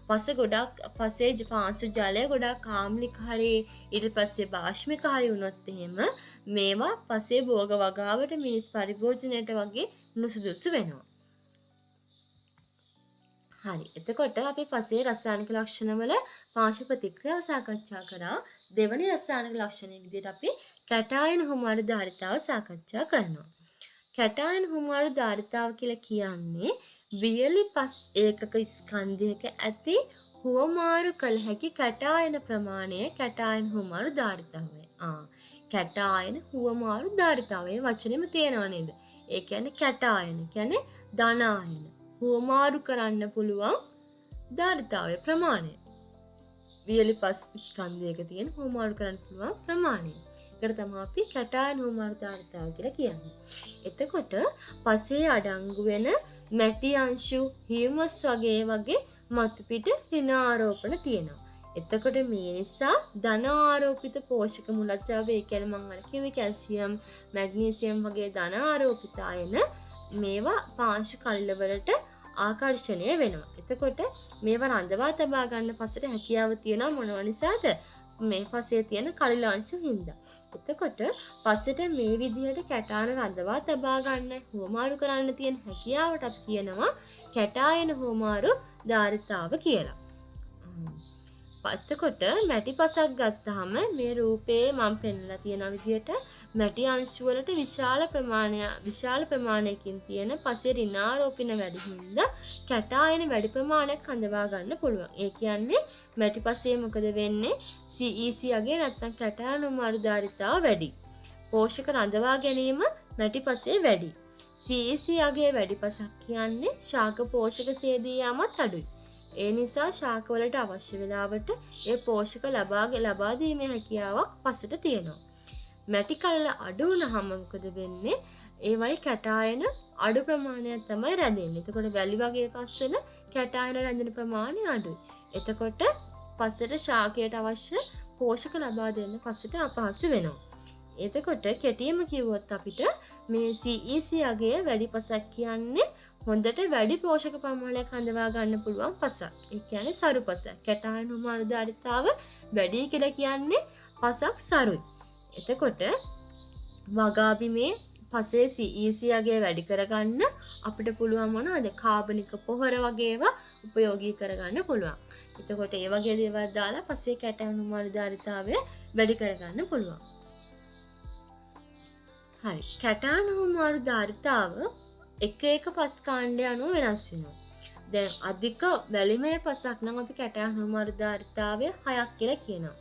පසේ පාංශු ජලය ගොඩක් ආම්ලික හරි ඊට පස්සේ බාෂ්මික හරි වුණොත් එහෙම මේවා පසේ භෝග වගාවට මිනිස් පරිභෝජනයට වගේ නුසුදුසු වෙනවා. හරි. එතකොට අපි පසේ රසායනික ලක්ෂණවල පාංශු ප්‍රතික්‍රියාව සාකච්ඡා කරා. දෙවැනි රසායනික ලක්ෂණය විදිහට අපි කැටායන හුමාරු ධාරිතාව සාකච්ඡා කරනවා. කැටායන හුමාරු ධාරිතාව කියලා කියන්නේ වියලි පස් ඒකක ස්කන්ධයක ඇති හුවමාරු කළ හැකි කැටායන ප්‍රමාණය කැටායන හුමාරු ධාරිතාවය. කැටායන හුවමාරු ධාරිතාවය වචනේම තියෙනව නේද? ඒ කියන්නේ කැටායන කියන්නේ ධන ආයන. හුවමාරු කරන්න පුළුවන් ධාරිතාවය ප්‍රමාණය. වියලි පස් ස්කන්ධයක තියෙන හුවමාරු කරන්න පුළුවන් ප්‍රමාණය. ඒකට තමයි අපි කැටායන හුවමාරු ධාරිතාව කියලා කියන්නේ. එතකොට පසේ අඩංගු වෙන මැටි අංශු හියුමස් වගේ මතු පිට ඍණාරෝපණ තියෙනවා. එතකොට මේ නිසා ධන ආරෝපිත පෝෂක මුලද්‍රව්‍ය ඒ කියන්නේ මම අර කිව්වේ කැල්සියම්, මැග්නීසියම් වගේ ධන ආරෝපිත අයන මේවා පාංශු කල්ල වලට ආකර්ෂණය වෙනවා. එතකොට මේවා රඳවා තබා ගන්න පසට හැකියාව තියෙනවා මොනව නිසාද? මේ පසේ තියෙන කලිල අංශු හින්දා. එතකොට පසට මේ විදිහට කැටායන රඳවා තබා ගන්න හුවමාරු කරන්න තියෙන හැකියාවට අපි කියනවා කැටායන හුවමාරු ධාරිතාව කියලා. එතකොට මැටි පසක් ගත්තාම මේ රූපේ මම පෙන්නලා තියෙන විදිහට මැටි අංශු වලට විශාල ප්‍රමාණයකින් තියෙන පසේ ඍණාරෝපණ වැඩි හින්දා කැටායන වැඩි ප්‍රමාණයක් හඳවා ගන්න පුළුවන්. ඒ කියන්නේ මැටි පසේ මොකද වෙන්නේ? CEC අගේ නැත්නම් කැටායන හුවමාරු ධාරිතාව වැඩි. පෝෂක රඳවා ගැනීම මැටි පසේ වැඩි. CEC අගේ වැඩි පසක් කියන්නේ ශාක පෝෂක සේදී යාමත් අඩුයි. ඒ නිසා ශාකවලට අවශ්‍ය වෙලාවට ඒ පෝෂක ලබා දීමේ හැකියාවක් පසට තියෙනවා. මැටි කල්ල අඩු වුණාම මොකද වෙන්නේ? ඒවයි කැටායන අඩු ප්‍රමාණයක් තමයි රැඳෙන්නේ. එතකොට වැලි වගේ පස්වල කැටායන රැඳෙන ප්‍රමාණය අඩුයි. එතකොට පසට ශාකයට අවශ්‍ය පෝෂක ලබා දෙන්න පසට අපහසු වෙනවා. එතකොට කෙටියෙන්ම කිව්වොත් අපිට මේ CEC අගය වැඩි පසක් කියන්නේ හොඳට වැඩි පෝෂක ප්‍රමාණයක් හඳවා ගන්න පුළුවන් පසක්. ඒ කියන්නේ සරු පසක්. කැටායන හුමාරුදාරිතාව වැඩි කියලා කියන්නේ පසක් සරුයි. එතකොට වගාබිමේ පසේ CECගේ වැඩි කරගන්න අපිට පුළුවන් මොනවද? කාබනික පොහොර වගේ ඒවා උපයෝගී කරගන්න පුළුවන්. එතකොට ඒ වගේ දේවල් දාලා පසේ කැටායන හුමාරුදාරිතාවය වැඩි කරගන්න පුළුවන්. හරි. කැටායන හුමාරුදාරිතාව එක එක පස් කාණ්ඩය අනුව වෙනස් වෙනවා. දැන් අධික වැලිමය පසක් නම් අපි කැටායන හුමාරුදාරිතාවය 6ක් කියලා කියනවා.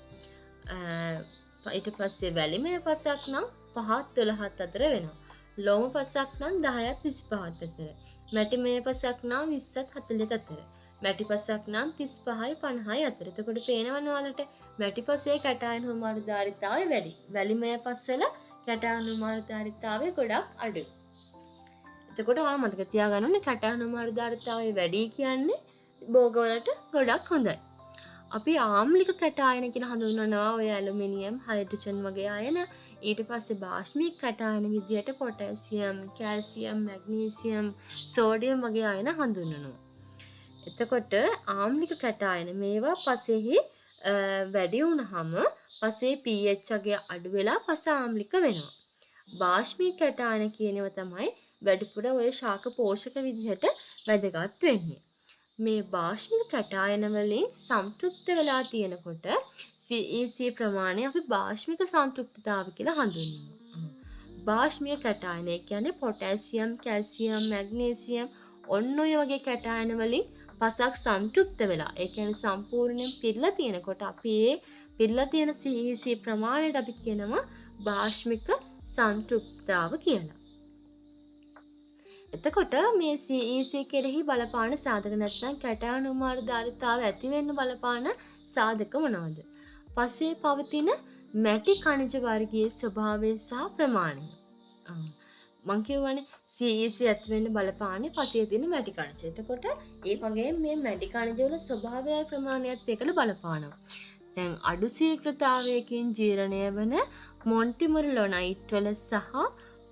ඊට පස්සේ වැලිමය පසක් නම් 5ත් 12ත් අතර වෙනවා. ලෝම පසක් නම් 10ත් 25ත් අතර. මැටිමය පසක් නම් 20ත් 40ත් අතර. මැටි පසක් නම් 35යි 50යි අතර. එතකොට පේනවනේ ඔයාලට මැටි පසේ කැටායන හුමාරුදාරිතාවය වැඩි. වැලිමය පස්වල කැටායන හුමාරුදාරිතාවය ගොඩක් අඩුයි. එතකොට ඔයාලා මතක තියාගන්න ඕනේ කැටායන හුමාරුදාරිතාවය වැඩි කියන්නේ භෝගවලට ගොඩක් හොඳයි. අපි ආම්ලික කැටායන කියලා හඳුන්වනවා ඔය ඇලුමිනියම්, හයිඩ්‍රජන් වගේ අයන. ඊට පස්සේ බාෂ්මික කැටායන විදියට පොටෑසියම්, කැල්සියම්, මැග්නීසියම්, සෝඩියම් වගේ අයන හඳුන්වනවා. එතකොට ආම්ලික කැටායන මේවා පසෙහි වැඩි වුණාම පසේ pH අගය අඩු වෙලා පස ආම්ලික වෙනවා. බාෂ්මික කැටායන කියනව තමයි වැඩිපුර ඔය ශාක පෝෂක විදිහට වැදගත් වෙන්නේ. මේ බාෂ්මික කැටායන වලින් සම්තෘප්ත වෙලා තියෙනකොට CEC ප්‍රමාණය අපි බාෂ්මික සම්තෘප්තතාව කියලා හඳුන්වනවා. බාෂ්මික කැටායන කියන්නේ පොටෑසියම්, කැල්සියම්, මැග්නීසියම් ඔන්න ඔය වගේ කැටායන වලින් පසක් සම්තෘප්ත වෙලා ඒ කියන්නේ සම්පූර්ණයෙන් පිරලා තියෙනකොට අපි ඒ පිරලා තියෙන CEC ප්‍රමාණයට අපි කියනවා බාෂ්මික සම්තෘප්තතාව කියලා. එතකොට මේ CEC කෙරෙහි බලපාන සාධක නැත්නම් කැටායන හුමාරුදාරිතාව ඇති වෙන්න බලපාන සාධක මොනවද? පසේ පවතින මැටි කණිජ වර්ගයේ ස්වභාවය සහ ප්‍රමාණය. මං කියවනේ CEC ඇති වෙන්න බලපාන්නේ පසේ තියෙන මැටි කණිජ. එතකොට ඒ වගේ මේ මැටි කණිජ වල ස්වභාවයයි ප්‍රමාණයත් එකට බලපානවා. දැන් අඩු ශීඝ්‍රතාවයකින් ජීර්ණය වන මොන්ටිමොරලොනයිට් වල සහ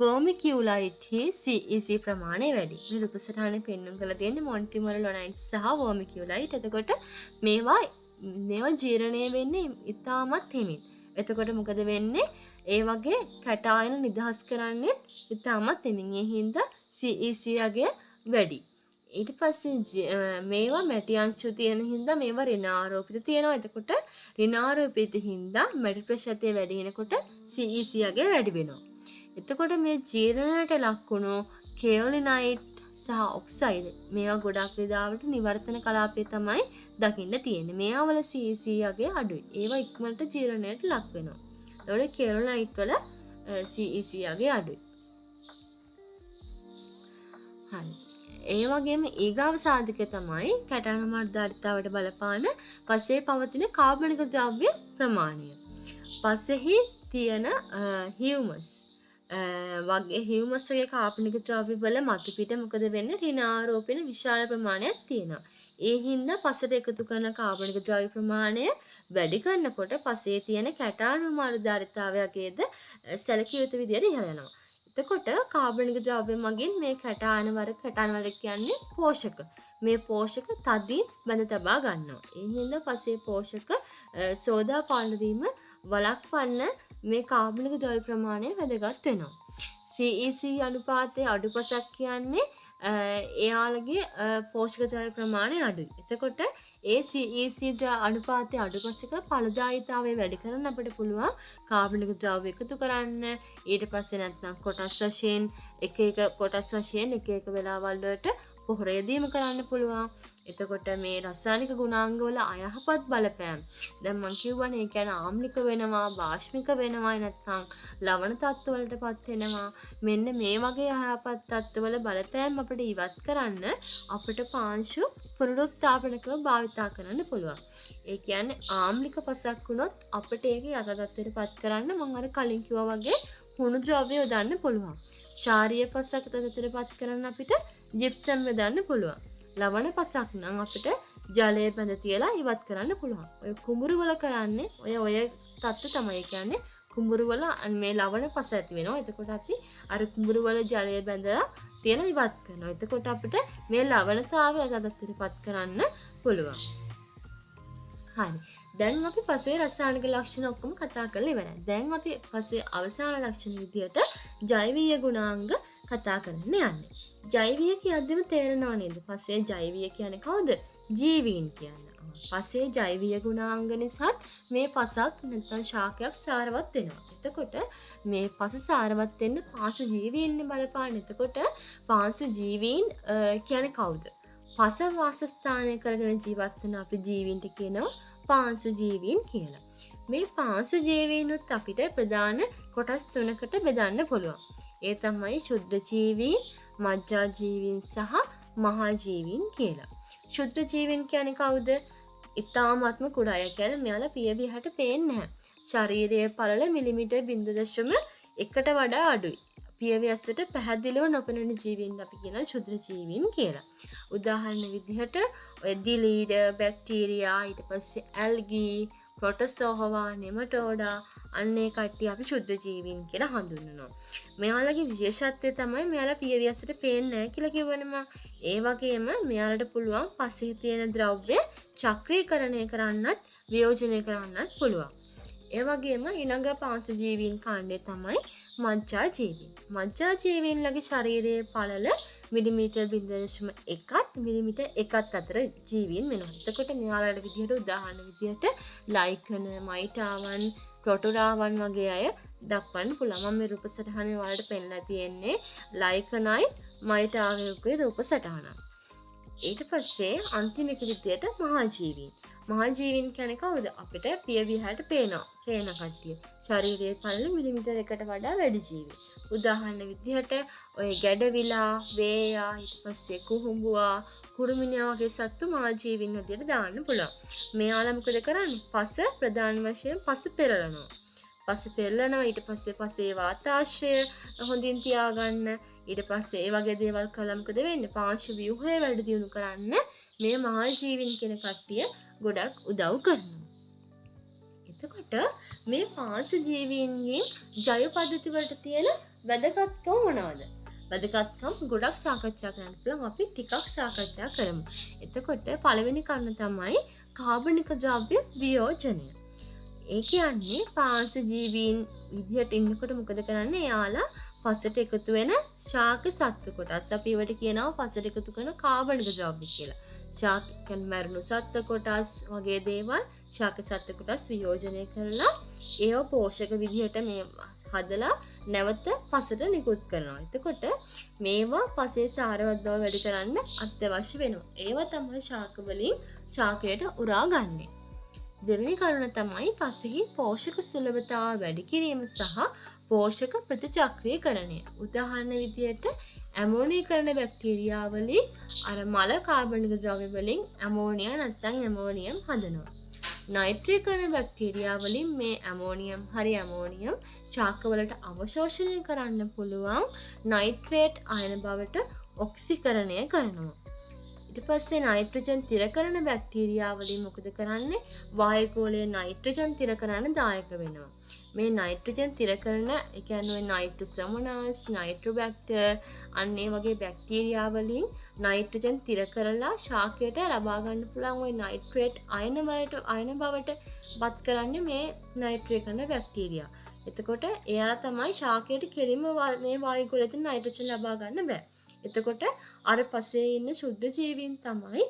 වර්මිකියුලයිට් හි CEC ප්‍රමාණය වැඩි. මේ උපසටහනේ පෙන්වන්න කරලා තියෙන්නේ මොන්ටිමොරලොනයිට් සහ වර්මිකියුලයිට්. එතකොට මේවා ජීර්ණය වෙන්නේ ඉතාමත් හිමින්. එතකොට මොකද වෙන්නේ? ඒ වගේ කැටායන නිදහස් කරන්නේ ඉතාමත් හිමින්. ඒ හින්දා CEC අගය වැඩි. ඊට පස්සේ මේවා මැටි අංශු තියෙන හින්දා මේවා ඍණාරෝපිත තියෙනවා. එතකොට ඍණාරෝපිත හින්දා මැටි ප්‍රශතය වැඩි වෙනකොට CEC අගය වැඩි වෙනවා. එතකොට මේ ජීර්ණයට ලක්වුණු කෙයොලිනයිට් සහ ඔක්සයිඩ් මේවා ගොඩක් විදාවට නිවර්තන කලාපයේ තමයි දකින්න තියෙන්නේ. මේවා වල CEC අගය අඩුයි. ඒවා ඉක්මනට ජීර්ණයට ලක් වෙනවා. ඒතකොට කෙයොලිනයිට් වල CEC අගය අඩුයි. හරි. ඒ වගේම ඊගාව සාධකය තමයි කැටායන හුමාරුදාරිතාවට බලපාන පසේ පවතින කාබනික ද්‍රව්‍ය ප්‍රමාණය. පසෙහි තියෙන හියුමස් වගේ හියුමස් වගේ කාබනික ද්‍රව්‍ය වල මතු පිට මොකද වෙන්නේ? ඍණාරෝපණ විශාල ප්‍රමාණයක් තියෙනවා. ඒ හින්දා පසට එකතු කරන කාබනික ද්‍රව්‍ය ප්‍රමාණය වැඩි කරනකොට පසේ තියෙන කැටායන හුමාරුදාරිතාවයගේද සැලකිය යුතු විදියට ඉහළ යනවා. එතකොට කාබනික ද්‍රව්‍ය මගින් මේ කැටායන වර්ග කියන්නේ පෝෂක. මේ පෝෂක තදින් බඳ තබා ගන්නවා. ඒ හින්දා පසේ පෝෂක සෝදා පාලන වීම වළක්වන්න මේ කාබනික ද්‍රව්‍ය ප්‍රමාණය වැදගත් වෙනවා. CEC අනුපාතයේ අඩුපසක් කියන්නේ එයාලගේ පෝෂක ද්‍රව්‍ය ප්‍රමාණය අඩුයි. එතකොට ඒ CEC අනුපාතයේ අඩුපසක ඵලදායීතාවය වැඩි කරන්න අපිට පුළුවන් කාබනික ද්‍රව්‍ය එකතු කරන්න. ඊට පස්සේ නැත්නම් කොටස් වශයෙන් එක කොටස් වශයෙන් එක වෙලාවල් වලට පොහොර යෙදීම කරන්න පුළුවන්. එතකොට මේ රසායනික ගුණාංගවල අයහපත් බලපෑම්. දැන් මම කියවනේ ඒ කියන්නේ ආම්ලික වෙනවා, බාෂ්මික වෙනවා, නැත්නම් ලවණ තත්ත්වවලටපත් වෙනවා. මෙන්න මේ වගේ අයහපත් තත්ත්වවල බලපෑම් අපිට ඉවත් කරන්න අපිට පාංශු පුනරුත්ථාපනකව භාවිතා කරන්න පුළුවන්. ඒ කියන්නේ ආම්ලික පසක් වුණොත් අපිට ඒක යථාර්ථයටපත් කරන්න මම අර කලින් කිව්වා වගේ හුණු ද්‍රව්‍ය යොදන්න පුළුවන්. ශාරීය පසක් යථාර්ථයටපත් කරන්න අපිට ජිප්සම් යොදන්න පුළුවන්. ලවණ පසක් නම් අපිට ජලය බඳ තියලා ඉවත් කරන්න පුළුවන්. ඔය කුඹුරු වල කරන්නේ ඔය තත්ත්ව තමයි කියන්නේ කුඹුරු වල මේ ලවණ පස ඇති වෙනවා. එතකොට අපි අර කුඹුරු වල ජලය බැඳලා තියෙන ඉවත් කරනවා. එතකොට අපිට මේ ලවණතාවය අදත්තරපත් කරන්න පුළුවන්. හරි. දැන් අපි පසේ රසායනික ලක්ෂණ ඔක්කොම කතා කරලා ඉවරයි. දැන් අපි පසේ අවසාන ලක්ෂණ විදියට ජෛවීය ගුණාංග කතා කරන්න යන්නේ. ජෛවීය කියද්දිම තේරෙනව නේද? පසේ ජෛවීය කියන්නේ කවුද? ජීවීන් කියන්නේ. පසේ ජෛවීය ගුණාංග නිසා මේ පසක් නැත්නම් ශාකයක් සාරවත් වෙනවා. එතකොට මේ පස සාරවත් වෙන්න පාංශු ජීවීන් බලපාන. එතකොට පාංශු ජීවීන් කියන්නේ කවුද? පස වාසස්ථානය කරගෙන ජීවත් වෙන අපි ජීවීන්ට කියනවා පාංශු ජීවීන් කියලා. මේ පාංශු ජීවීනුත් අපිට ප්‍රධාන කොටස් තුනකට බෙදන්න පුළුවන්. ඒ තමයි ශුද්ධ ජීවීන්, මජ්ජා ජීවීන් සහ මහා ජීවීන් කියලා. ශුද්ධ ජීවීන් කියන්නේ කවුද? ඉතාමත්ම කුඩා. ඒ කියන්නේ මෙයාලා පියවිහට පේන්නේ නැහැ. ශරීරයේ පළල මිලිමීටර් 0.1ට වඩා අඩුයි. පියවියසට පැහැදිලිව නොපෙනෙන ජීවීන් අපි කියනවා ශුද්ධ ජීවීන් කියලා. උදාහරණ විදිහට ඔය දිලීඩ, බැක්ටීරියා, ඊට පස්සේ ඇල්ගී, ප්‍රොටෝසෝවා, නෙමටෝඩා අන්නේ කට්ටිය අපි ශුද්ධ ජීවීන් කියලා හඳුන්වනවා. මෙයාලගේ විශේෂත්වය තමයි මෙයාලා පියවියසට පේන්නේ නැහැ කියලා කිව්වනේ මම. ඒ වගේම මෙයාලට පුළුවන් පසේ තියෙන ද්‍රව්‍ය චක්‍රීකරණය කරන්නත් වියෝජනය කරන්නත් පුළුවන්. ඒ වගේම ඊළඟ පාංශු ජීවීන් කාණ්ඩය තමයි මජ්ජා ජීවීන්. මජ්ජා ජීවීන්ලගේ ශරීරයේ පළල මිලිමීටර් 0.1ත් මිලිමීටර් 1ත් අතර ජීවීන් වෙනවා. එතකොට මෙයාලට විදිහට උදාහරණ විදිහට ලයිකන, මයිටාවන්, ප්‍රොටොරාවන් වගේ අය දක්වන්න පුළුවන්. මම මේ රූප සටහනේ ඔයාලට පෙන්නලා තියෙන්නේ ලයිකනයි මයිටාවයගේ රූප සටහනක්. ඊට පස්සේ අන්තිම එක විදිහට මහා ජීවීන්. මහා ජීවීන් කියන්නේ කවුද? අපිට පියවිහට පේන කට්ටිය. ශරීරයේ පළල මිලිමීටර් 1ට වඩා වැඩි ජීවීන්. උදාහරණ විදිහට ඔය ගැඩවිලා, වේයා, ඊට පස්සේ කුහුඹුවා, කුරුමිනියා වගේ සත්තු මහා ජීවීන් විදිහට දාන්න පුළුවන්. මෙයාලා මොකද කරන්නේ? පස ප්‍රධාන වශයෙන් පස පෙරලනවා. පස පෙරලනවා. ඊට පස්සේ පසේ වාතාශ්‍රය හොඳින් තියාගන්න. ඊට පස්සේ ඒ වගේ දේවල් කළා මොකද වෙන්නේ? පාංශු ව්‍යුහය වැඩි දියුණු කරන්න මේ මහා ජීවීන් කියන කට්ටිය ගොඩක් උදව් කරනවා. එතකොට මේ පාංශු ජීවීන්ගේ ජෛව පද්ධති වලට තියෙන වැදගත්කම මොනවද? වැදගත්කම් ගොඩක් සාකච්ඡා කරන්න පුළුවන්. අපි ටිකක් සාකච්ඡා කරමු. එතකොට පළවෙනි කරුණ තමයි කාබනික ද්‍රව්‍ය වියෝජනය. ඒ කියන්නේ පාංශු ජීවීන් විදිහට ඉන්නකොට මොකද කරන්නේ? එයාලා පසට එකතු වෙන ශාක සත්තු කොටස් අපි ඒවට කියනවා පසට එකතු කරන කාබනික ද්‍රව්‍ය කියලා. ශාක කියන්නේ මරුණු සත්ත්ව කොටස් වගේ දේවල් ශාක සත්ත්ව කොටස් වියෝජනය කරලා ඒව පෝෂක විදිහට මේ හදලා නැවත පසට නිකුත් කරනවා. එතකොට මේවා පසේ සාරවත් බව වැඩි කරන්න අත්‍යවශ්‍ය වෙනවා. ඒවා තමයි ශාක වලින් ශාකයට උරා ගන්නෙ. දෙවෙනි කරුණ තමයි පසෙහි පෝෂක සුලභතාව වැඩි කිරීම සහ පෝෂක ප්‍රතිචක්‍රීකරණය. උදාහරණ විදියට ඇමෝනීකරණ බැක්ටීරියා වලින් අර මල කාබනික ද්‍රව්‍ය වලින් ඇමෝනියා නැත්නම් ඇමෝනියම් හදනවා. නයිට්‍රීකරණ බැක්ටීරියා වලින් මේ ඇමෝනියම් හරි ඇමෝනියම් ශාක වලට අවශෝෂණය කරන්න පුළුවන් නයිට්‍රේට් අයන බවට ඔක්සිකරණය කරනවා. ඊට පස්සේ නයිට්‍රජන් තිර කරන බැක්ටීරියා වලින් මොකද කරන්නේ? වායුගෝලයේ නයිට්‍රජන් තිර කරන්න දායක වෙනවා. මේ නයිට්‍රජන් තිර කරන ඒ කියන්නේ නයිට්‍රොසොමනස්, නයිට්‍රොබැක්ටර් අන්න ඒ වගේ බැක්ටීරියා වලින් නයිට්‍රජන් තිර කරලා ශාකයට ලබා ගන්න පුළුවන් ওই නයිට්‍රේට් අයන බවට පත් කරන්නේ මේ නයිට්‍රේකරන බැක්ටීරියා. එතකොට එයාලා තමයි ශාකයට කෙලින්ම මේ වායුගෝලයෙන් නයිට්‍රජන් ලබා ගන්න බෑ. එතකොට අර පසේ ඉන්න ශුද්ධ ජීවීන් තමයි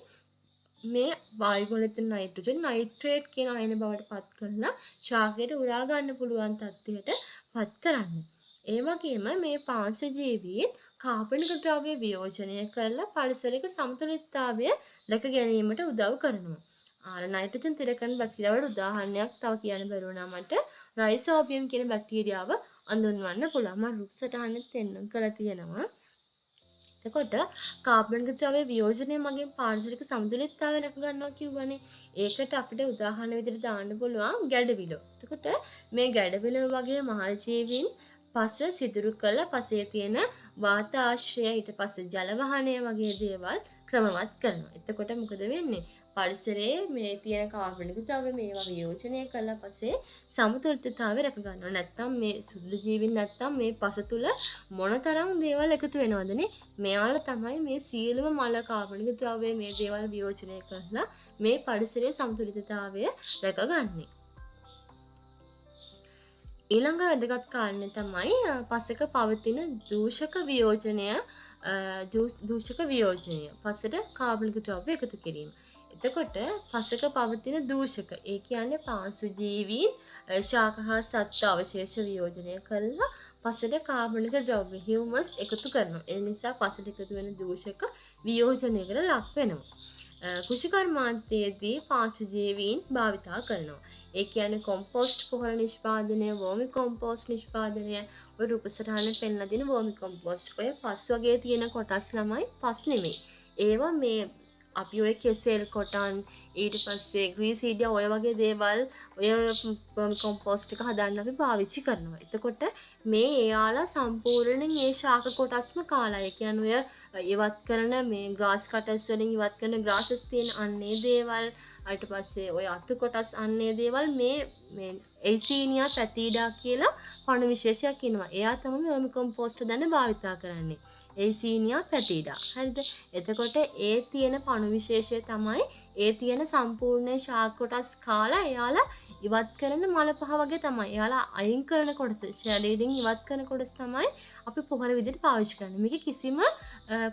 මේ වායුගෝලයෙන් නයිට්‍රජන් නයිට්‍රේට් කියන අයන බවට පත් කරලා ශාකයට උරා ගන්න පුළුවන් තත්ත්වයට පත් කරන්නේ. ඒ වගේම මේ පාංශු ජීවීන් කාබනික ද්‍රව්‍ය වියෝජනය කරලා පරිසරික සමතුලිතතාවය රැක ගැනීමට උදව් කරනවා. ආර නයිට්‍රජන් තිර කරන බැක්ටීරියා වල උදාහරණයක් තව කියන්න බැරුව නමට රයිසෝබියම් කියන බැක්ටීරියාව අඳුන්වන්න පුළුවන්. මම රුක් සටහනෙත් පෙන්වන්න කරලා තියෙනවා. එතකොට කාබනික ද්‍රව්‍ය වියෝජනය මගින් පාරිසරික සමතුලිතතාවය රැක ගන්නවා කියවනේ. ඒකට අපිට උදාහරණ විදිහට දාන්න පුළුවන් ගැඩවිලෝ. එතකොට මේ ගැඩවිලෝ වගේ මහල් ජීවීන් පස සිදුරු කළ පසේ තියෙන වාතාශ්‍රය ඊට පස්සේ ජල වහනය වගේ දේවල් ක්‍රමවත් කරනවා. එතකොට මොකද වෙන්නේ? පරිසරයේ මේ තියෙන කාබනික ද්‍රව්‍ය මේවා වියෝජනය කළා පස්සේ සමතුලිතතාවය රැක ගන්නවා. නැත්තම් මේ සුදු ජීවීන් නැත්තම් මේ පස තුල මොනතරම් දේවල් එකතු වෙනවදනේ? මෙයාලා තමයි මේ සියලුම මල කාබනික ද්‍රව්‍ය මේ දේවල් වියෝජනය කරලා මේ පරිසරයේ සමතුලිතතාවය රැකගන්නේ. ඊළඟ වැදගත් කාරණය තමයි පසක පවතින දූෂක වියෝජනය. පසට කාබනික ද්‍රව්‍ය එකතු කිරීම. එතකොට පසක පවතින දූෂක ඒ කියන්නේ පාංශු ජීවීන් ශාක හා සත්ත්ව අවශේෂ වියෝජනය කරලා පසට කාබනික ද්‍රව්‍ය හියුමස් එකතු කරනවා. ඒ නිසා පසට එකතු වෙන දූෂක වියෝජනයකට ලක් වෙනවා. කෘෂිකර්මාන්තයේදී පාංශු ජීවීන් භාවිතා කරනවා. ඒ කියන්නේ කොම්පෝස්ට් පොහොර නිෂ්පාදනය, වර්මි කොම්පෝස්ට් නිෂ්පාදනය, ඔය රූපසටහන පෙන්ලා දෙන වර්මි කොම්පෝස්ට් ඔය පස් වගේ තියෙන කොටස් ළමයි පස් නෙමෙයි. ඒවා මේ අපි ඔය කෙසෙල් කොටන් ඊට පස්සේ ග්‍රීසීඩියා ඔය වගේ දේවල් ඔය වර්මි කොම්පෝස්ට් එක හදන්න අපි පාවිච්චි කරනවා. එතකොට මේ එයාලා සම්පූර්ණයෙන් මේ ශාක කොටස්ම කාලා. ඒ කියන්නේ ඔය ඉවත් කරන මේ ග්‍රාස් කටර්ස් වලින් ඉවත් කරන ග්‍රාසස් තියෙන අන්නේ දේවල් ඊට පස්සේ ඔය අතු කොටස් අන්නේ දේවල් මේ එයිසීනියා පැතිඩා කියලා පණු විශේෂයක් ඉනවා. එයා තමයි වර්මි කොම්පෝස්ට් දැන භාවිතා කරන්නේ. එයිසීනියා පැතිඩා. හරිද? එතකොට ඒ තියෙන පණු විශේෂය තමයි ඒ තියෙන සම්පූර්ණ ශාක කොටස් කාලා එයාලා ඉවත් කරන මල පහ වගේ තමයි. එයාලා අයින් කරන කොටස ෂැඩින් ඉවත් කරන කොටස් තමයි අපි පොහොර විදිහට පාවිච්චි කරන්නේ. මේක කිසිම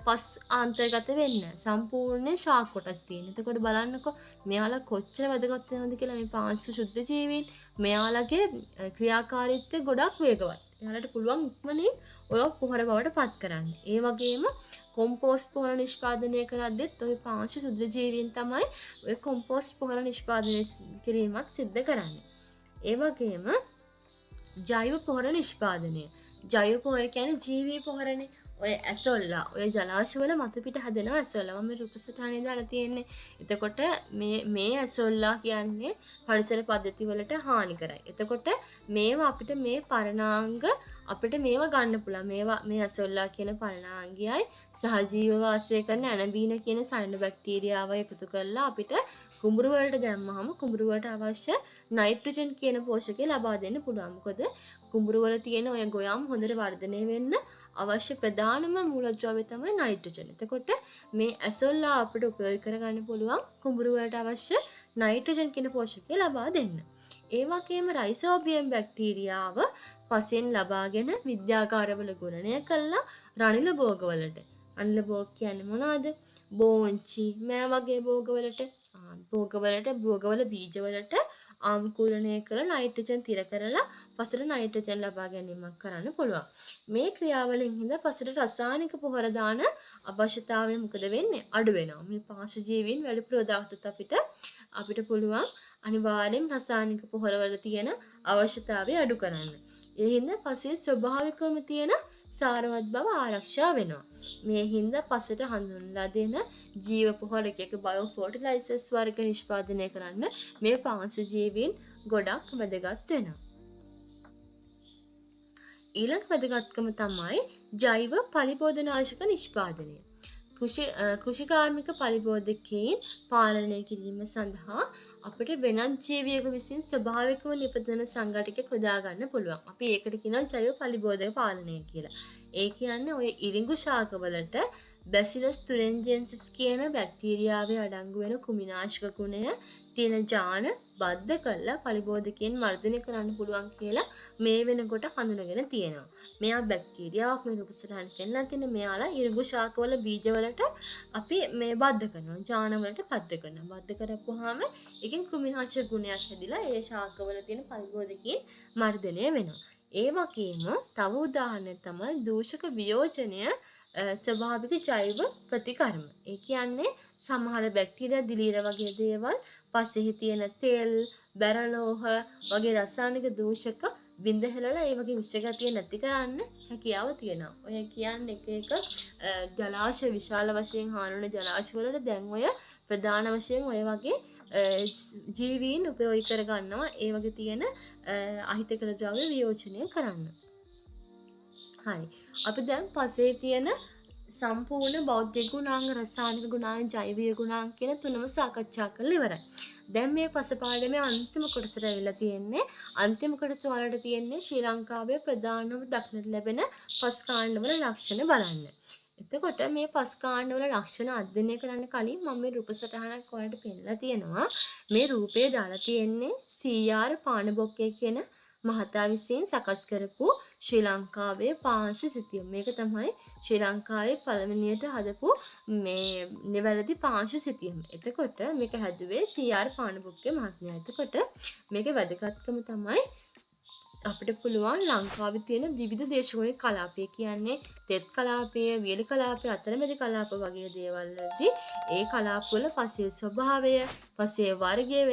පස් අන්තර්ගත වෙන්නේ නැහැ. සම්පූර්ණ ශාක කොටස් තියෙන. එතකොට බලන්නකෝ මෙයාලා කොච්චර වැදගත් වෙනවද කියලා මේ පාංශු ශුද්ධ ජීවීන්. මෙයාලගේ ක්‍රියාකාරීත්වය ගොඩක් වේගවත්. එයාලට පුළුවන් ඉක්මනින් ඔය පොහොර බවට පත් කරන්න. ඒ වගේම කොම්පෝස්ට් පොහොර නිෂ්පාදනය කරද්දිත් ඔය පාංශු ශුද්ධ ජීවීන් තමයි ඔය කොම්පෝස්ට් පොහොර නිෂ්පාදනය කිරීමක් සිද්ධ කරන්නේ. ඒ වගේම ජෛව පොහොර නිෂ්පාදනය. ජෛව පොහොර කියන්නේ ජීවී පොහොරනේ. ඔය ඇසොල්ලා ඔය ජලාශවල මත පිට හැදෙන ඇසොල්ලා මම රූපසටහනේ දාලා තියෙන්නේ. එතකොට මේ ඇසොල්ලා කියන්නේ පරිසර පද්ධති වලට හානි කරයි. එතකොට මේවා අපිට මේ පරණාංග අපිට මේවා ගන්න පුළුවන්. මේවා මේ ඇසොල්ලා කියන පරණාංගයයි සහජීව වාසය කරන ඇනබීන කියන සයන බැක්ටීරියාව එකතු කරලා අපිට කුඹුරු වලට දැම්මහම කුඹුරු වලට අවශ්‍ය නයිට්‍රජන් කියන පෝෂකය ලබා දෙන්න පුළුවන්. මොකද කුඹුරු වල තියෙන ඔය ගොයම් හොඳට වර්ධනය වෙන්න අවශ්‍ය ප්‍රධානම මූලද්‍රව්‍ය තමයි නයිට්‍රජන්. එතකොට මේ ඇසොල්ලා අපිට උපයෝග කරගන්න පුළුවන් කුඹුරු වලට අවශ්‍ය නයිට්‍රජන් කියන පෝෂකය ලබා දෙන්න. ඒ වගේම රයිසෝබියම් බැක්ටීරියාව පසෙන් ලබාගෙන විද්‍යාගාරවල ගුණනය කළා රනිල භෝගවලට. රනිල භෝග කියන්නේ මොනවද? බෝංචි මෑ වගේ භෝගවලට භෝගවල බීජවලට ආංකුලනය කරලා නයිට්‍රජන් තිර කරලා පසට නයිට්‍රජන් ලබා ගැනීමක් කරන්න පුළුවන්. මේ ක්‍රියාවලින් හින්දා පසට රසායනික පොහොර දාන අවශ්‍යතාවය මොකද වෙන්නේ? අඩු වෙනවා. මේ පාංශු ජීවීන් වැඩිපුර දාගත්තොත් අපිට පුළුවන් අනිවාර්යෙන් රසායනික පොහොර වල තියෙන අවශ්‍යතාවය අඩු කරන්න. ඒ හින්දා පසේ ස්වභාවිකවම තියෙන සාරවත් බව ආරක්ෂා වෙනවා. මේ හින්දා පසට හඳුන්ලා දෙන ජීව පොහොර එක බයෝ ෆර්ටිලයිසර්ස් වර්ග නිෂ්පාදනය කරන්න මේ පාංශු ජීවීන් ගොඩක් වැදගත් වෙනවා. ඊළඟ වැදගත්කම තමයි ජෛව පලිබෝධනාශක නිෂ්පාදනය. කෘෂිකාර්මික පලිබෝධකයන් පාලනය කිරීම සඳහා අපිට වෙනත් ජීවියෙකු විසින් ස්වභාවිකව නිපදවන සංඝටකයක් හොදා ගන්න පුළුවන්. අපි ඒකට කියනවා ජෛව පලිබෝධක පාලනය කියලා. ඒ කියන්නේ ඔය ඉරිඟු ශාකවලට බැසිලස් තුරෙන්ජෙන්සිස් කියන බැක්ටීරියාවේ අඩංගු වෙන කුමිනාශක ගුණය තියෙන ජාන බද්ධ කරලා පලිබෝධකයන් මර්ධනය කරන්න පුළුවන් කියලා මේ වෙනකොට හඳුනගෙන තියෙනවා. මෙයා බැක්ටීරියාවක් මේ රූපසටහන පෙන්නලා තියෙන මෙයාලා ඉරිඟු ශාකවල බීජවලට අපි මේ බද්ධ කරනවා. ජාන වලට බද්ධ කරනවා. බද්ධ කරපුවාම එකෙන් කුමිනාශක ගුණයක් හැදිලා ඒ ශාකවල තියෙන පලිබෝධකයන් මර්ධනය වෙනවා. ඒ වගේම තව උදාහරණයක් තමයි දූෂක වියෝජනය ස්වභාවික ජෛව ප්‍රතිකර්ම. ඒ කියන්නේ සමහර බැක්ටීරියා දිලීර වගේ දේවල් පස්සේ තියෙන තෙල්, බැරලෝහ වගේ රසායනික දූෂක බිඳ හෙලලා ඒ වගේ විෂගතිය නැති කරන්න හැකියාව තියෙනවා. ඔය කියන්නේ එක ජලාශ විශාල වශයෙන් හානවන ජලාශ වලට දැන් ඔය ප්‍රධාන වශයෙන් ඔය වගේ ජීවීන් උපයෝගී කර ගන්නවා. ඒ වගේ තියෙන අහිතකර ද්‍රව්‍ය වියෝජනය කරන්න. හරි. අපි දැන් පසේ තියෙන සම්පූර්ණ භෞතික ගුණාංග, රසායනික ගුණාංග, ජෛවික ගුණාංග කියන තුනම සාකච්ඡා කරලා ඉවරයි. දැන් මේ පසුපාඩමේ අන්තිම කොටසට ඇවිල්ලා තියෙන්නේ. අන්තිම කොටස වලට තියෙන්නේ ශ්‍රී ලංකාවේ ප්‍රධානම දක්නට ලැබෙන පස් කාණ්ඩවල ලක්ෂණ බලන්න. එතකොට මේ පස් කාණ්ඩවල ලක්ෂණ අධ්‍යයනය කරන්න කලින් මම මේ රූප සටහනක් ඔයාලට පෙන්නලා තියෙනවා. මේ රූපේ දාලා තියෙන්නේ CR පානබොක්කේ කියන මහතා විසින් සකස් කරපු ශ්‍රී ලංකාවේ පාංශ සිතියම. මේක තමයි ශ්‍රී ලංකාවේ පළවෙනියට හදපු මේ නිවැරදි පාංශ සිතියම. එතකොට මේක හැදුවේ CR පානබොක්කේ මහත්මයා. එතකොට මේකේ වැදගත්කම තමයි අපිට පුළුවන් ලංකාවේ තියෙන විවිධ දේශගුණික කලාපය කියන්නේ තෙත් කලාපය, වියලි කලාපය, අතරමැදි කලාප වගේ දේවල් වලදී ඒ කලාප වල පසේ ස්වභාවය, පසේ වර්ගයේ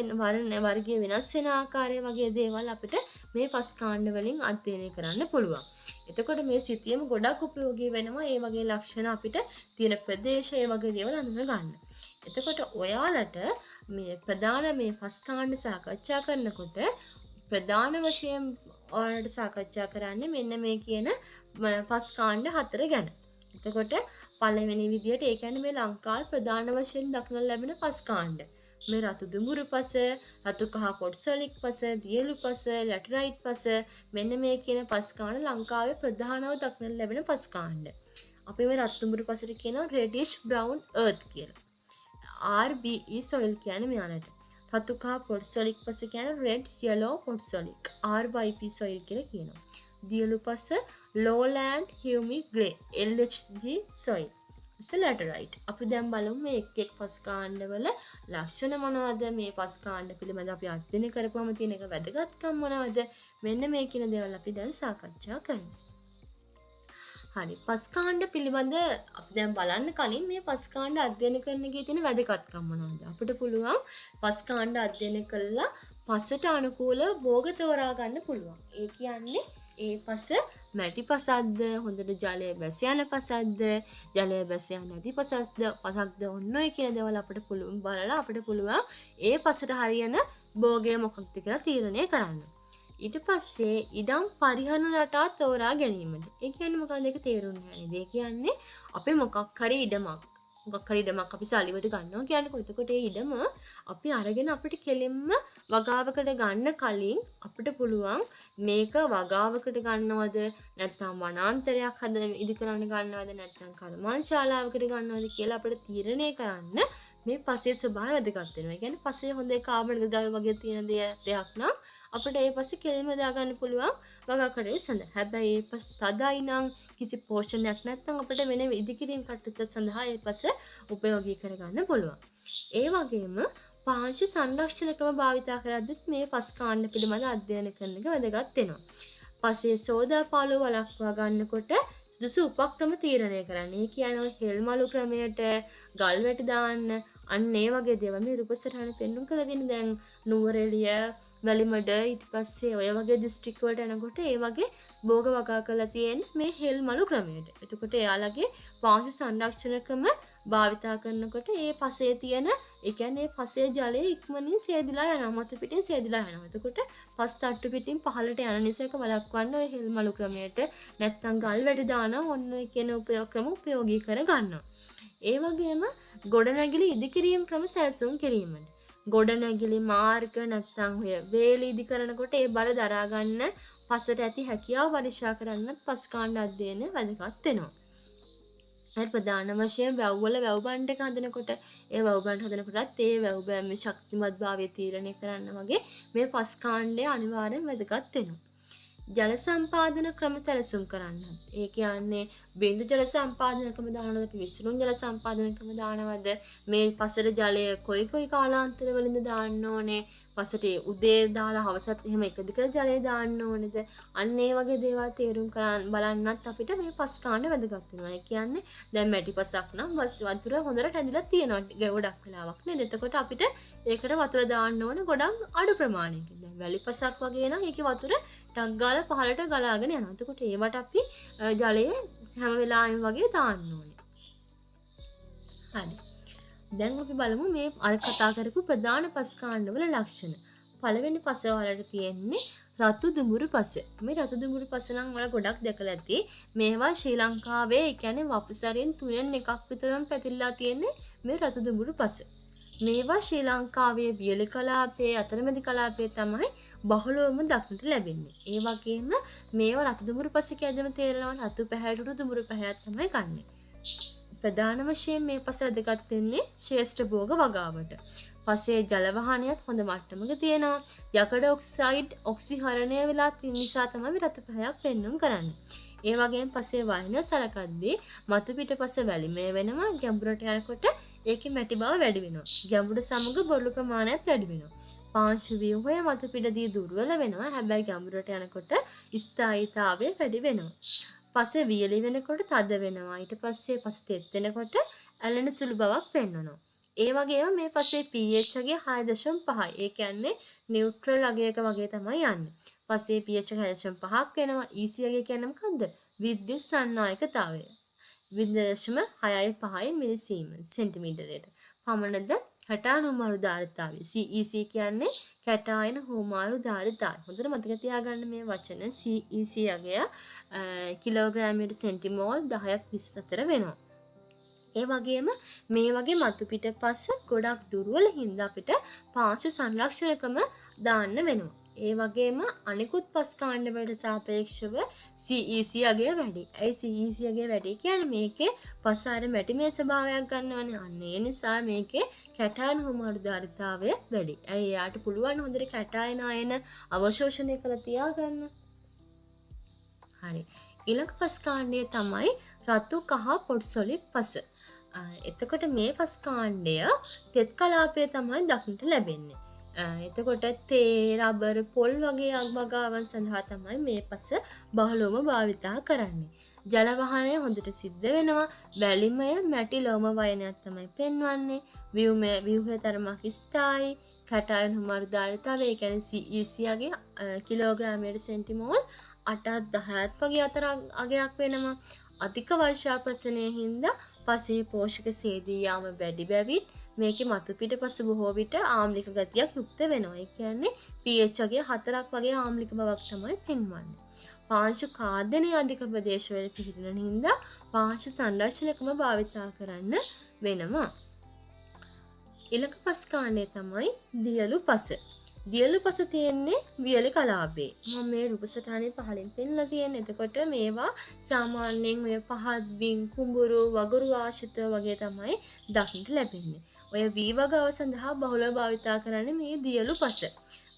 වෙනස් වෙන ආකාරය වගේ දේවල් අපිට මේ පස් කාණ්ඩ වලින් අධ්‍යයනය කරන්න පුළුවන්. එතකොට මේ සිතියම ගොඩක් උපයෝගී වෙනවා මේ වගේ ලක්ෂණ අපිට තියෙන ප්‍රදේශය වගේ දේවල් අඳුන ගන්න. එතකොට ඔයාලට මේ ප්‍රධාන මේ පස් කාණ්ඩ සාකච්ඡා කරනකොට ප්‍රධාන වශයෙන් ඔයාලට සාකච්ඡා කරන්නේ මෙන්න මේ කියන පස් කාණ්ඩ හතර ගැන. එතකොට පළවෙනි විදියට ඒ කියන්නේ මේ ලංකාවේ ප්‍රධාන වශයෙන් දක්නට ලැබෙන පස් කාණ්ඩ. මේ රතු දුඹුරු පස, රතු කහ පොට්සොලික් පස, දියලු පස, ලැටරයිට් පස මෙන්න මේ කියන පස් කාණ්ඩ ලංකාවේ ප්‍රධානව දක්නට ලැබෙන පස් කාණ්ඩ. අපි මේ රතු දුඹුරු පසට කියනවා reddish brown earth කියලා. RBE soil කියන්නේ මෙයාලට. රතු කහ පොට්සොලික් පස කියන්නේ red yellow potsolic. RYP soil කියලා කියනවා. දියලු පස lowland humid clay LHG soil. laterite. අපි දැන් බලමු මේ එක් පස් කාණ්ඩවල ලක්ෂණ මොනවද? මේ පස් කාණ්ඩ පිළිබඳ අපි අධ්‍යයනය කරපුවම තියෙන එක වැදගත්කම් මොනවද? මෙන්න මේ කියන දේවල් අපි දැන් සාකච්ඡා කරමු. හරි. පස් කාණ්ඩ පිළිබඳ අපි දැන් බලන්න කලින් මේ පස් කාණ්ඩ අධ්‍යයනය කරන එකේ තියෙන වැදගත්කම් මොනවද? අපිට පුළුවන් පස් කාණ්ඩ අධ්‍යයනය කළා පසට අනුකූල භෝග තෝරා ගන්න පුළුවන්. ඒ කියන්නේ ඒ පස මැටි පසක්ද, හොඳට ජලය බැස යන පසක්ද, ජලය බැස යන නැති පසක්ද ඔන්න ඔය කියන දේවල් අපිට පුළුවන් බලලා අපිට පුළුවන් ඒ පසට හරියන භෝගය මොකක්ද කියලා තීරණය කරන්න. ඊට පස්සේ ඉඩම් පරිහරණ රටා තෝරා ගැනීමද. ඒ කියන්නේ මොකක්ද ඒක තේරුම් ගන්න. ඒ කියන්නේ අපි මොකක් හරි ඉඩමක් අපි සල්ලිවට ගන්නවා කියන්නේ එතකොට ඒ ඉඩම අපි අරගෙන අපිට කෙලින්ම වගාවකට ගන්න කලින් අපිට පුළුවන් මේක වගාවකට ගන්නවද නැත්නම් වනාන්තරයක් ඉදි කරන්න ගන්නවද නැත්නම් කර්මාන්තශාලාවකට ගන්නවද කියලා අපිට තීරණය කරන්න මේ පසේ ස්වභාවය වැදගත් වෙනවා. ඒ කියන්නේ පසේ හොඳේ කාබන් ද්‍රව්‍ය වගේ තියෙන දෙයක් නම් අපිට ඒ පස්සේ කෙලින්ම දාගන්න පුළුවන් වගාකඩේ සඳහා. හැබැයි ඒ පස් තදයි නම් කිසි පෝෂණයක් නැත්නම් අපිට වෙන ඉදිකිරීම කටයුත්ත සඳහා ඒ පස උපයෝගී කරගන්න පුළුවන්. ඒ වගේම පාංශ සංරක්ෂණ ක්‍රම භාවිතා කරද්දිත් මේ පස් කාණ්ඩ පිළිබඳ අධ්‍යයනය කරන එක වැදගත් වෙනවා. පසේ සෝදාපාලුව වළක්වා ගන්නකොට සුදුසු උපක්‍රම තීරණය කරන්න. ඒ කියන්නේ හෙල්මලු ක්‍රමයට ගල් වැටි දාන්න අන්න ඒ වගේ දේවල් මේ රූපසටහන පෙන්වන්න කළ දෙන දැන් නුවරඑළිය වැලිමඩ ඊට පස්සේ ඔය වගේ දිස්ත්‍රික් වලට යනකොට ඒ වගේ භෝග වගා කරලා තියෙන්නේ මේ හෙල්මලු ක්‍රමයට. එතකොට එයාලගේ පාංශ සංරක්ෂණ ක්‍රම භාවිතා කරනකොට ඒ පසේ තියෙන ඒ කියන්නේ පසේ ජලය ඉක්මනින් සේදිලා යනවා. මතු පිටින් සේදිලා යනවා. එතකොට පස් තට්ටු පිටින් පහළට යන නිසා ඒක වළක්වන්න ඔය හෙල්මලු ක්‍රමයට නැත්තම් ගල් වැටි දානවා ඔන්න ඔය කියන ක්‍රම උපයෝගී කර ගන්නවා. ඒ වගේම ගොඩනැගිලි ඉදිකිරීම ක්‍රම සැලසුම් කිරීමට. ගොඩනැගිලි මාර්ග නැත්නම් ඔය වේලි ඉදි කරනකොට ඒ බර දරා ගන්න පසට ඇති හැකියාව පරීක්ෂා කරන්නත් පස් කාණ්ඩ අධ්‍යයනය වැදගත් වෙනවා. හරි ප්‍රධාන වශයෙන් වැව් වල වැව් බණ්ඩ එක හදනකොට ඒ වැව් බණ්ඩ හදනකොටත් ඒ වැව් බෑමේ ශක්තිමත් භාවය තීරණය කරන්න වගේ මේ පස් කාණ්ඩය අනිවාර්යෙන් වැදගත් වෙනවා. ජල සම්පාදන ක්‍රම සැලසුම් කරන්න. ඒ කියන්නේ බිඳු ජල සම්පාදන ක්‍රම දානවද විසුරුම් ජල සම්පාදන ක්‍රම දානවද මේ පසට ජලය කොයි කාලාන්තර වලින්ද දාන්න ඕනේ පසට උදේ දාලා හවසත් එහෙම එක දිගට ජලය දාන්න ඕනේද අන්න ඒ වගේ දේවල් තේරුම් කරන් බලන්නත් අපිට මේ පස් කාණ්ඩ වැදගත් වෙනවා. ඒ කියන්නේ දැන් මැටි පසක් නම් වතුර හොඳට ඇඳිලා තියෙනවා ගොඩක් වෙලාවක් නේද? එතකොට අපිට ඒකට වතුර දාන්න ඕන ගොඩක් අඩු ප්‍රමාණයකින්. දැන් වැලි පසක් වගේ නම් ඒකේ වතුර ටක් ගාලා පහළට ගලාගෙන යනවා. එතකොට ඒවට අපි ජලය හැම වෙලාවෙම වගේ දාන්න ඕනේ. හරි. දැන් අපි බලමු මේ අර කතා කරපු ප්‍රධාන පස් කාණ්ඩවල ලක්ෂණ. පළවෙනි පස වලට තියෙන්නේ රතු දුඹුරු පස. මේ රතු දුඹුරු පස නම් වල ගොඩක් දැකලා ඇති. මේවා ශ්‍රී ලංකාවේ ඒ කියන්නේ වපුසරින් 3න් එකක් විතරම පැතිරලා තියෙන්නේ මේ රතු දුඹුරු පස. මේවා ශ්‍රී ලංකාවේ වියලි කලාපයේ අතරමැදි කලාපයේ තමයි බහුලවම දක්නට ලැබෙන්නේ. ඒ වගේම මේවා රතු දුඹුරු පස කියද්දිම තේරෙනවා රතු පැහැයට දුඹුරු පැහැයක් තමයි ගන්නෙ. ප්‍රධාන වශයෙන් මේ පස වැදගත් වෙන්නේ ශ්‍රේෂ්ඨ භෝග වගාවට. පසේ ජල වහනයත් හොඳ මට්ටමක තියෙනවා. යකඩ ඔක්සයිඩ් ඔක්සිහරණය වෙලා තියෙන නිසා තමයි රතු පැහැයක් පෙන්වුම් කරන්නේ. ඒ වගේම පසේ වයන සලකද්දී මතු පිට පස වැලිමය වෙනවා. ගැඹුරට යනකොට ඒකේ මැටි බව වැඩි වෙනවා. ගැඹුර සමග බොරළු ප්‍රමාණයත් වැඩි වෙනවා. පාංශු ව්‍යුහය මතු පිටදී දුර්වල වෙනවා. හැබැයි ගැඹුරට යනකොට ස්ථායීතාවය වැඩි වෙනවා. පසේ වියලි වෙනකොට තද වෙනවා. ඊට පස්සේ පස තෙත් වෙනකොට ඇලෙන සුළු බවක් පෙන්වනවා. ඒ වගේම මේ පසේ pH අගය 6.5යි. ඒ කියන්නේ නියුට්‍රල් අගයක වගේ තමයි යන්නේ. පසේ pH 6.5ක් වෙනවා. EC අගය කියන්නේ මොකද්ද? විද්‍යුත් සන්නායකතාවය. 0.65 මිලිසීමන්ස් සෙන්ටිමීටරයට. පමණද කැටායන හුමාරු ධාරිතාවය. CEC කියන්නේ කැටායන හුමාරු ධාරිතාවය. හොඳට මතක තියාගන්න මේ වචන. CEC අගය කිලෝග්‍රෑමයට සෙන්ටිමෝල් 10ක් 24 වෙනවා. ඒ වගේම මේ වගේ මතු පිට පස ගොඩක් දුර්වල හින්දා අපිට පාංශු සංරක්ෂණකම දාන්න වෙනවා. ඒ වගේම අනිකුත් පස් කාණ්ඩ වලට සාපේක්ෂව CEC අගය වැඩි. ඇයි CEC අගය වැඩි කියන්නේ මේකේ පස අර මැටිමේ ස්වභාවයක් ගන්නවනේ. අන්න ඒ නිසා මේකේ කැටායන හුමාරු ධාරිතාවය වැඩි. ඇයි එයාට පුළුවන් හොඳට කැටායන අයන අවශෝෂණය කරලා තියාගන්න. හරි. ඊළඟ පස් කාණ්ඩය තමයි රතු කහ පොඩ්සොලික් පස. එතකොට මේ පස් කාණ්ඩය තෙත් කලාපයේ තමයි දක්නට ලැබෙන්නේ. එතකොට තේ, රබර්, පොල් වගේ අගවගාවන් සඳහා තමයි මේ පස බහුලවම භාවිතා කරන්නේ. ජල වහනය හොඳට සිද්ධ වෙනවා. වැලිමය මැටි ලෝම වයනයක් තමයි පෙන්වන්නේ. ව්‍යුහය තරමක් ස්ථායි. කැටායන හුමාරු ධාරිතාවය ඒ කියන්නේ CEC අගය කිලෝග්‍රෑමයට සෙන්ටිමෝල් 8ක් 10ක් වගේ අතර අගයක් වෙනවා. අධික වර්ෂාපතනය හින්දා පසේ පෝෂක සේදී යාම වැඩි බැවින් මේකේ මතු පිට පස බොහෝ විට ආම්ලික ගතියක් යුක්ත වෙනවා. ඒ කියන්නේ pH අගය 4ක් වගේ ආම්ලික බවක් තමයි පෙන්වන්නේ. පාංශු කාර්දනයේ අධික ප්‍රදේශවල පිහිටන හින්දා පාංශු සංරක්ෂණකම භාවිතා කරන්න වෙනවා. ඊළඟ පස් කාණ්ඩය තමයි දියලු පස. දියලු පස තියෙන්නේ වියලි කලාපේ. මම මේ රූප සටහනේ පහලින් පෙන්නලා තියෙන්නේ. එතකොට මේවා සාමාන්‍යයෙන් ඔය පහත් බිම් කුඹුරු වගුරු ආශ්‍රිතව වගේ තමයි දකින්න ලැබෙන්නේ. ඔය වී වගාව සඳහා බහුලව භාවිතා කරන්නේ මේ දියලු පස.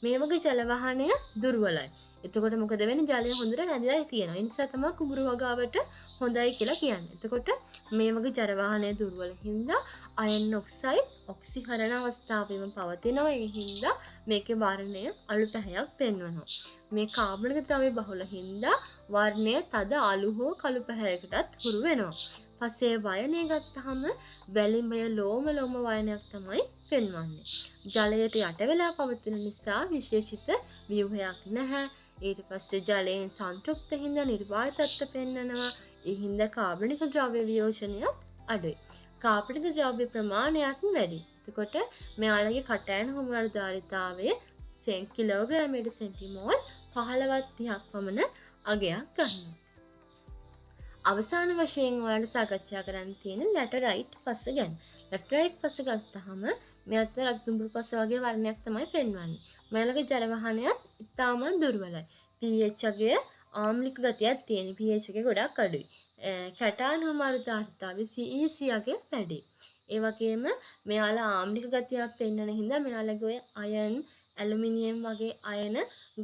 මේ වගේ ජල වහනය දුර්වලයි. එතකොට මොකද වෙන්නේ? ජලය හොඳට රැඳිලා තියෙනවා. ඒ නිසා තමයි කුඹුරු වගාවට හොඳයි කියලා කියන්නේ. එතකොට මේ වගේ ජල වහනය දුර්වල හින්දා අයන් ඔක්සයිඩ් ඔක්සිහරණ අවස්ථාවෙම පවතිනවා. ඒ හින්දා මේකේ වර්ණය අලු පැහැයක් පෙන්වනවා. මේ කාබනික ද්‍රව්‍ය බහුල හින්දා වර්ණය තද අලු හෝ කළු පැහැයකටත් හුරු වෙනවා. පස්සේ වයනය ගත්තාම වැලිමය ලෝම වයනයක් තමයි පෙන්වන්නේ. ජලයට යට වෙලා පවතින නිසා විශේෂිත ව්‍යුහයක් නැහැ. ඊට පස්සේ ජලයෙන් සංතෘප්ත හින්දා නිර්වාය තත්ත්ව පෙන්වනවා. ඒ හින්දා කාබනික ද්‍රව්‍ය වියෝජනයත් අඩුයි. කාබනික ද්‍රව්‍ය ප්‍රමාණයත් වැඩි. එතකොට මෙයාලගේ කටයන හුමාරු ධාරිතාවය කිලෝග්‍රෑමයට සෙන්ටිමෝල් 15ක් පමණ අගයක් ගන්නවා. අවසාන වශයෙන් ඔයාලට සාකච්ඡා කරන්න තියෙන ලැටරයිට් පස ගැන. ලැටරයිට් පස ගත්තාම මෙයත් රතු දුඹුරු පස වගේ වර්ණයක් තමයි පෙන්වන්නේ. මෙයාලගේ ජල වහනයත් ඉතාම දුර්වලයි. pH අගය ආම්ලික ගතියක් තියෙන. pH එක ගොඩක් අඩුයි. කැටායන හුමාරු ධාරිතාවය CEC අගය වැඩි. ඒ වගේම මෙයාලා ආම්ලික ගතියක් පෙන්වන හින්දා මෙයාලගේ ඔය අයන්, ඇලුමිනියම් වගේ අයන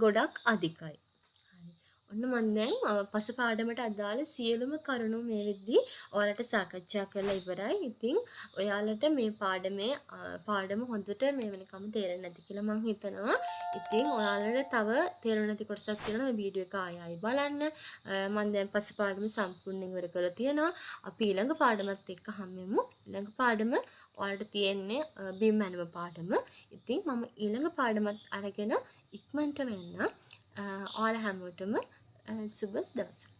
ගොඩක් අධිකයි. ඔන්න මම දැන් පස පාඩමට අදාළ සියලුම කරුණු මේ විදිහේ ඔයාලට සාකච්ඡා කරලා ඉවරයි. ඉතින් ඔයාලට මේ පාඩම හොඳට මේ වෙනකම් තේරෙන්නේ නැති කියලා මම හිතනවා. ඉතින් ඔයාලට තව තේරෙන්නේ නැති කොටසක් තියෙනවා මේ වීඩියෝ එක ආයෙ බලන්න. මම දැන් පස පාඩම සම්පූර්ණයෙන් ඉවර කරලා තියෙනවා. අපි ඊළඟ පාඩමත් එක්ක හම්බෙමු. ඊළඟ පාඩම ඔයාලට තියෙන්නේ බිම් මැනුව පාඩම. ඉතින් මම ඊළඟ පාඩමත් අරගෙන ඉක්මනට වෙන්න. ඔයාලා හැමෝටම සුබ දවසක්.